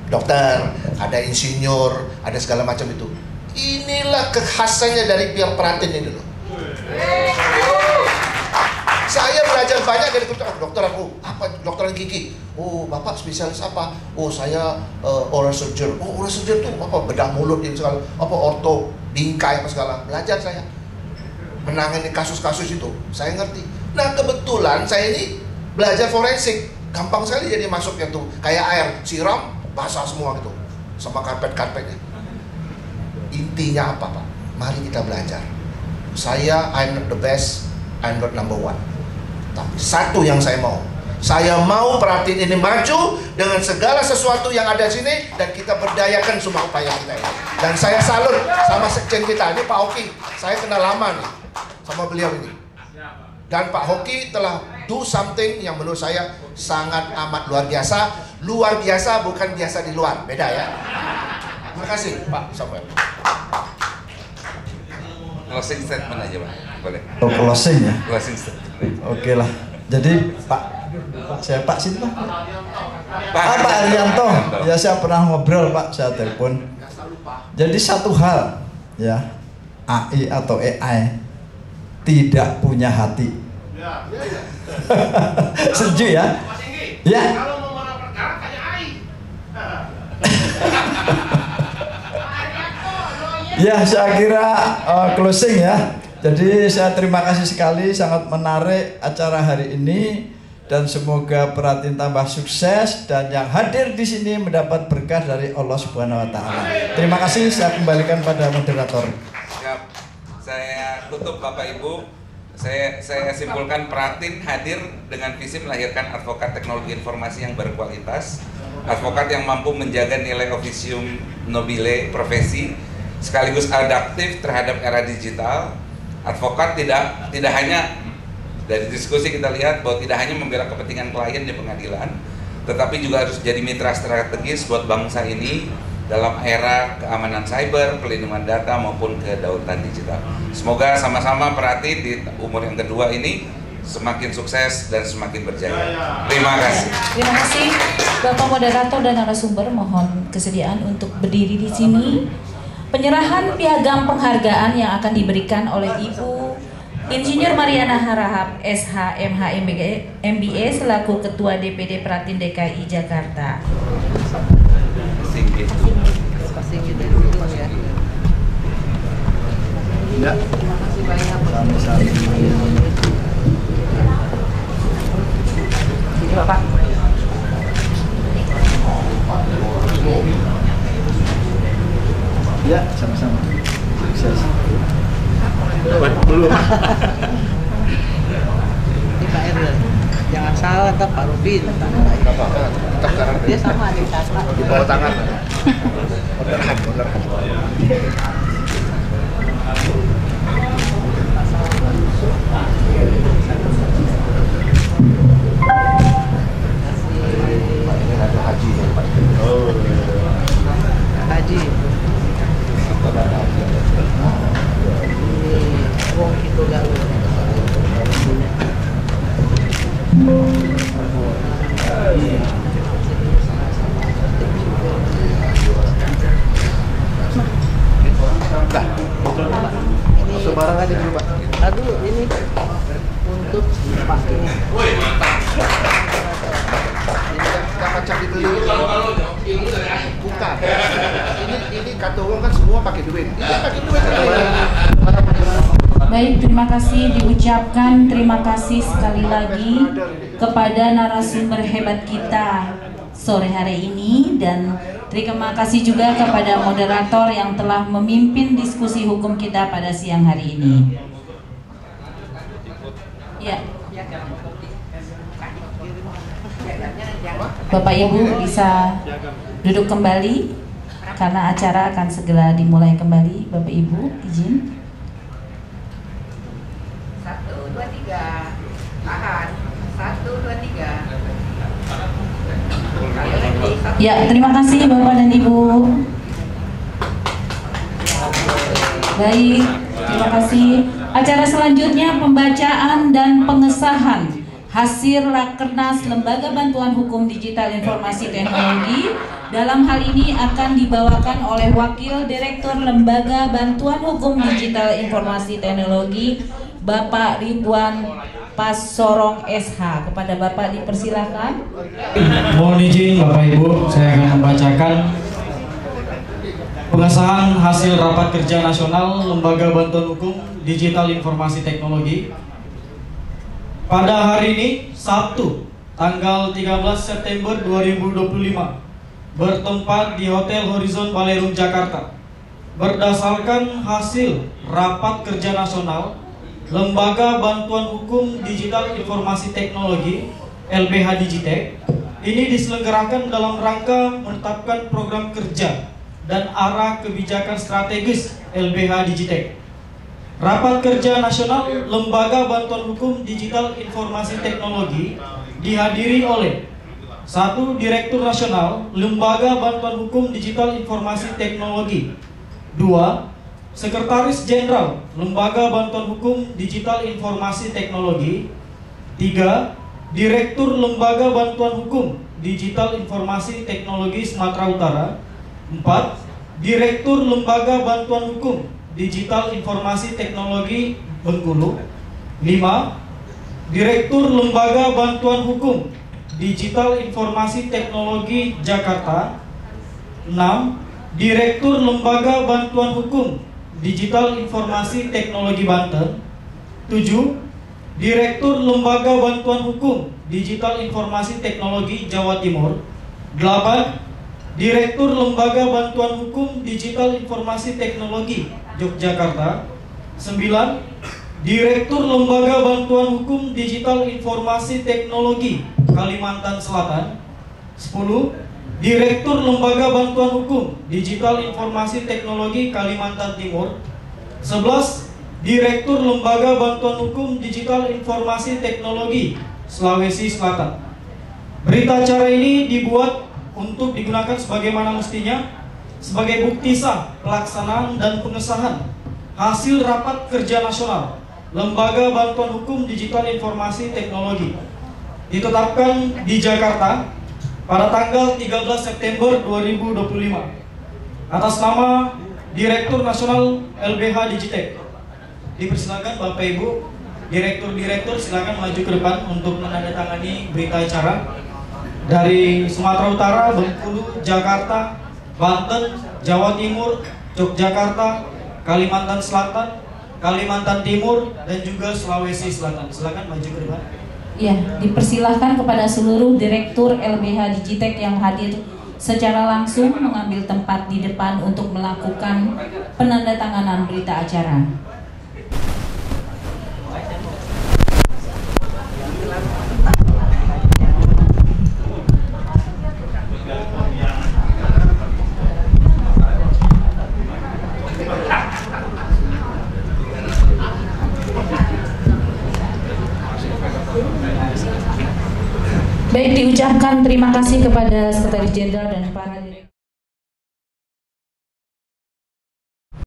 Dokter, ada insinyur, ada segala macam itu. Inilah kekhasannya dari pihak Pratin ini loh. Saya belajar banyak dari dokter aku. Apa dokter gigi? Oh, Bapak spesialis apa? Oh, saya oral surgeon. Oh, oral surgeon tuh apa? Bedah mulut yang segala, apa orto, bingkai apa segala. Belajar saya. Menangani kasus-kasus itu, saya ngerti. Nah, kebetulan saya ini belajar forensik. Gampang sekali jadi masuknya tuh. Kayak air, siram, basah semua gitu. Sama karpet-karpetnya. Intinya apa, Pak? Mari kita belajar. Saya, I'm not the best, I'm not number one. Tapi satu yang saya mau Pratin ini maju dengan segala sesuatu yang ada di sini dan kita berdayakan semua upaya kita ini. Dan saya salut sama sekjen kita, ini Pak Hoki. Saya kenal lama nih sama beliau ini. Dan Pak Hoki telah do something yang menurut saya sangat amat luar biasa. Luar biasa bukan biasa di luar, beda ya. Terima kasih Pak Samuel. Closing statement aja Pak, boleh? Oh, closing ya? Closing statement. Oke lah. Jadi Pak, saya Pak sini Pak. Pak Arianto. Ya saya pernah ngobrol Pak, saya telepon. Jadi satu hal ya, AI atau AI tidak punya hati. Setuju ya? Ya. Kalau mau marah perkara kayak AI. Ya, saya kira closing ya. Jadi saya terima kasih sekali, sangat menarik acara hari ini dan semoga Pratin tambah sukses dan yang hadir di sini mendapat berkah dari Allah Subhanahu wa taala. Terima kasih, saya kembalikan pada moderator. Siap. Saya tutup Bapak Ibu. Saya simpulkan Pratin hadir dengan visi melahirkan advokat teknologi informasi yang berkualitas, advokat yang mampu menjaga nilai officium nobile profesi sekaligus adaptif terhadap era digital. Advokat tidak hanya dari diskusi kita lihat bahwa tidak hanya membela kepentingan klien di pengadilan, tetapi juga harus jadi mitra strategis buat bangsa ini dalam era keamanan cyber, pelindungan data maupun kedaulatan digital. Semoga sama-sama Pratin di umur yang kedua ini semakin sukses dan semakin berjaya. Terima kasih. Terima kasih Bapak Moderator dan narasumber, mohon kesediaan untuk berdiri di sini. Penyerahan piagam penghargaan yang akan diberikan oleh Ibu Insinyur Mariana Harahap, SH, MH, MBA selaku Ketua DPD Pratin DKI Jakarta. Ya. Terima kasih banyak. Ini Bapak. Ya, sama-sama. Sukses. Belum. salah ke Pak Robin. Dia sama adik kakak. Di bawah tangan. Orderan. Haji. Wong itu lalu. Sebarang aja dulu, Pak. Aduh, ini untuk pakai. Woi, mantap. Ini kita kacang dibeli. Bukan. Ini kata uang kan semua pakai duit. Ini pakai duit. Baik, terima kasih diucapkan. Terima kasih sekali lagi kepada narasumber hebat kita sore hari ini, dan terima kasih juga kepada moderator yang telah memimpin diskusi hukum kita pada siang hari ini. Ya. Bapak Ibu bisa duduk kembali karena acara akan segera dimulai kembali. Bapak Ibu izin. 1, 2, 3 tahan. 1, 2, 3. Ya, terima kasih Bapak dan Ibu. Baik, terima kasih. Acara selanjutnya pembacaan dan pengesahan hasil Rakernas Lembaga Bantuan Hukum Digital Informasi Teknologi. Dalam hal ini akan dibawakan oleh Wakil Direktur Lembaga Bantuan Hukum Digital Informasi Teknologi, Bapak Ridwan Pasorong SH. Kepada Bapak dipersilakan. Mohon izin Bapak Ibu, saya akan membacakan pengesahan hasil Rapat Kerja Nasional Lembaga Bantuan Hukum Digital Informasi Teknologi pada hari ini, Sabtu, tanggal 13 September 2025, bertempat di Hotel Horizon Balerum, Jakarta. Berdasarkan hasil Rapat Kerja Nasional Lembaga Bantuan Hukum Digital Informasi Teknologi (LBH Digitek), ini diselenggarakan dalam rangka menetapkan program kerja dan arah kebijakan strategis LBH Digitek. Rapat Kerja Nasional Lembaga Bantuan Hukum Digital Informasi Teknologi dihadiri oleh 1. Direktur Nasional Lembaga Bantuan Hukum Digital Informasi Teknologi, 2. Sekretaris Jenderal Lembaga Bantuan Hukum Digital Informasi Teknologi, 3. Direktur Lembaga Bantuan Hukum Digital Informasi Teknologi Sumatera Utara, 4. Direktur Lembaga Bantuan Hukum Digital Informasi Teknologi Bengkulu, 5. Direktur Lembaga Bantuan Hukum Digital Informasi Teknologi Jakarta, 6. Direktur Lembaga Bantuan Hukum Digital Informasi Teknologi Banten, 7. Direktur Lembaga Bantuan Hukum Digital Informasi Teknologi Jawa Timur, 8. Direktur Lembaga Bantuan Hukum Digital Informasi Teknologi Yogyakarta, 9. Direktur Lembaga Bantuan Hukum Digital Informasi Teknologi Kalimantan Selatan, 10. Direktur Lembaga Bantuan Hukum Digital Informasi Teknologi Kalimantan Timur, 11. Direktur Lembaga Bantuan Hukum Digital Informasi Teknologi Sulawesi Selatan. Berita acara ini dibuat untuk digunakan sebagaimana mestinya sebagai bukti sah pelaksanaan dan pengesahan hasil Rapat Kerja Nasional Lembaga Bantuan Hukum Digital Informasi Teknologi ditetapkan di Jakarta pada tanggal 13 September 2025 atas nama Direktur Nasional LBH Digitek. Dipersilakan Bapak Ibu Direktur-direktur, silakan maju ke depan untuk menandatangani berita acara dari Sumatera Utara, Bengkulu, Jakarta, Banten, Jawa Timur, Yogyakarta, Kalimantan Selatan, Kalimantan Timur, dan juga Sulawesi Selatan. Silakan maju ke depan. Ya, dipersilahkan kepada seluruh Direktur LBH Digitek yang hadir secara langsung mengambil tempat di depan untuk melakukan penandatanganan berita acara. Baik, diucapkan terima kasih kepada Sekretaris Jenderal dan para direktur.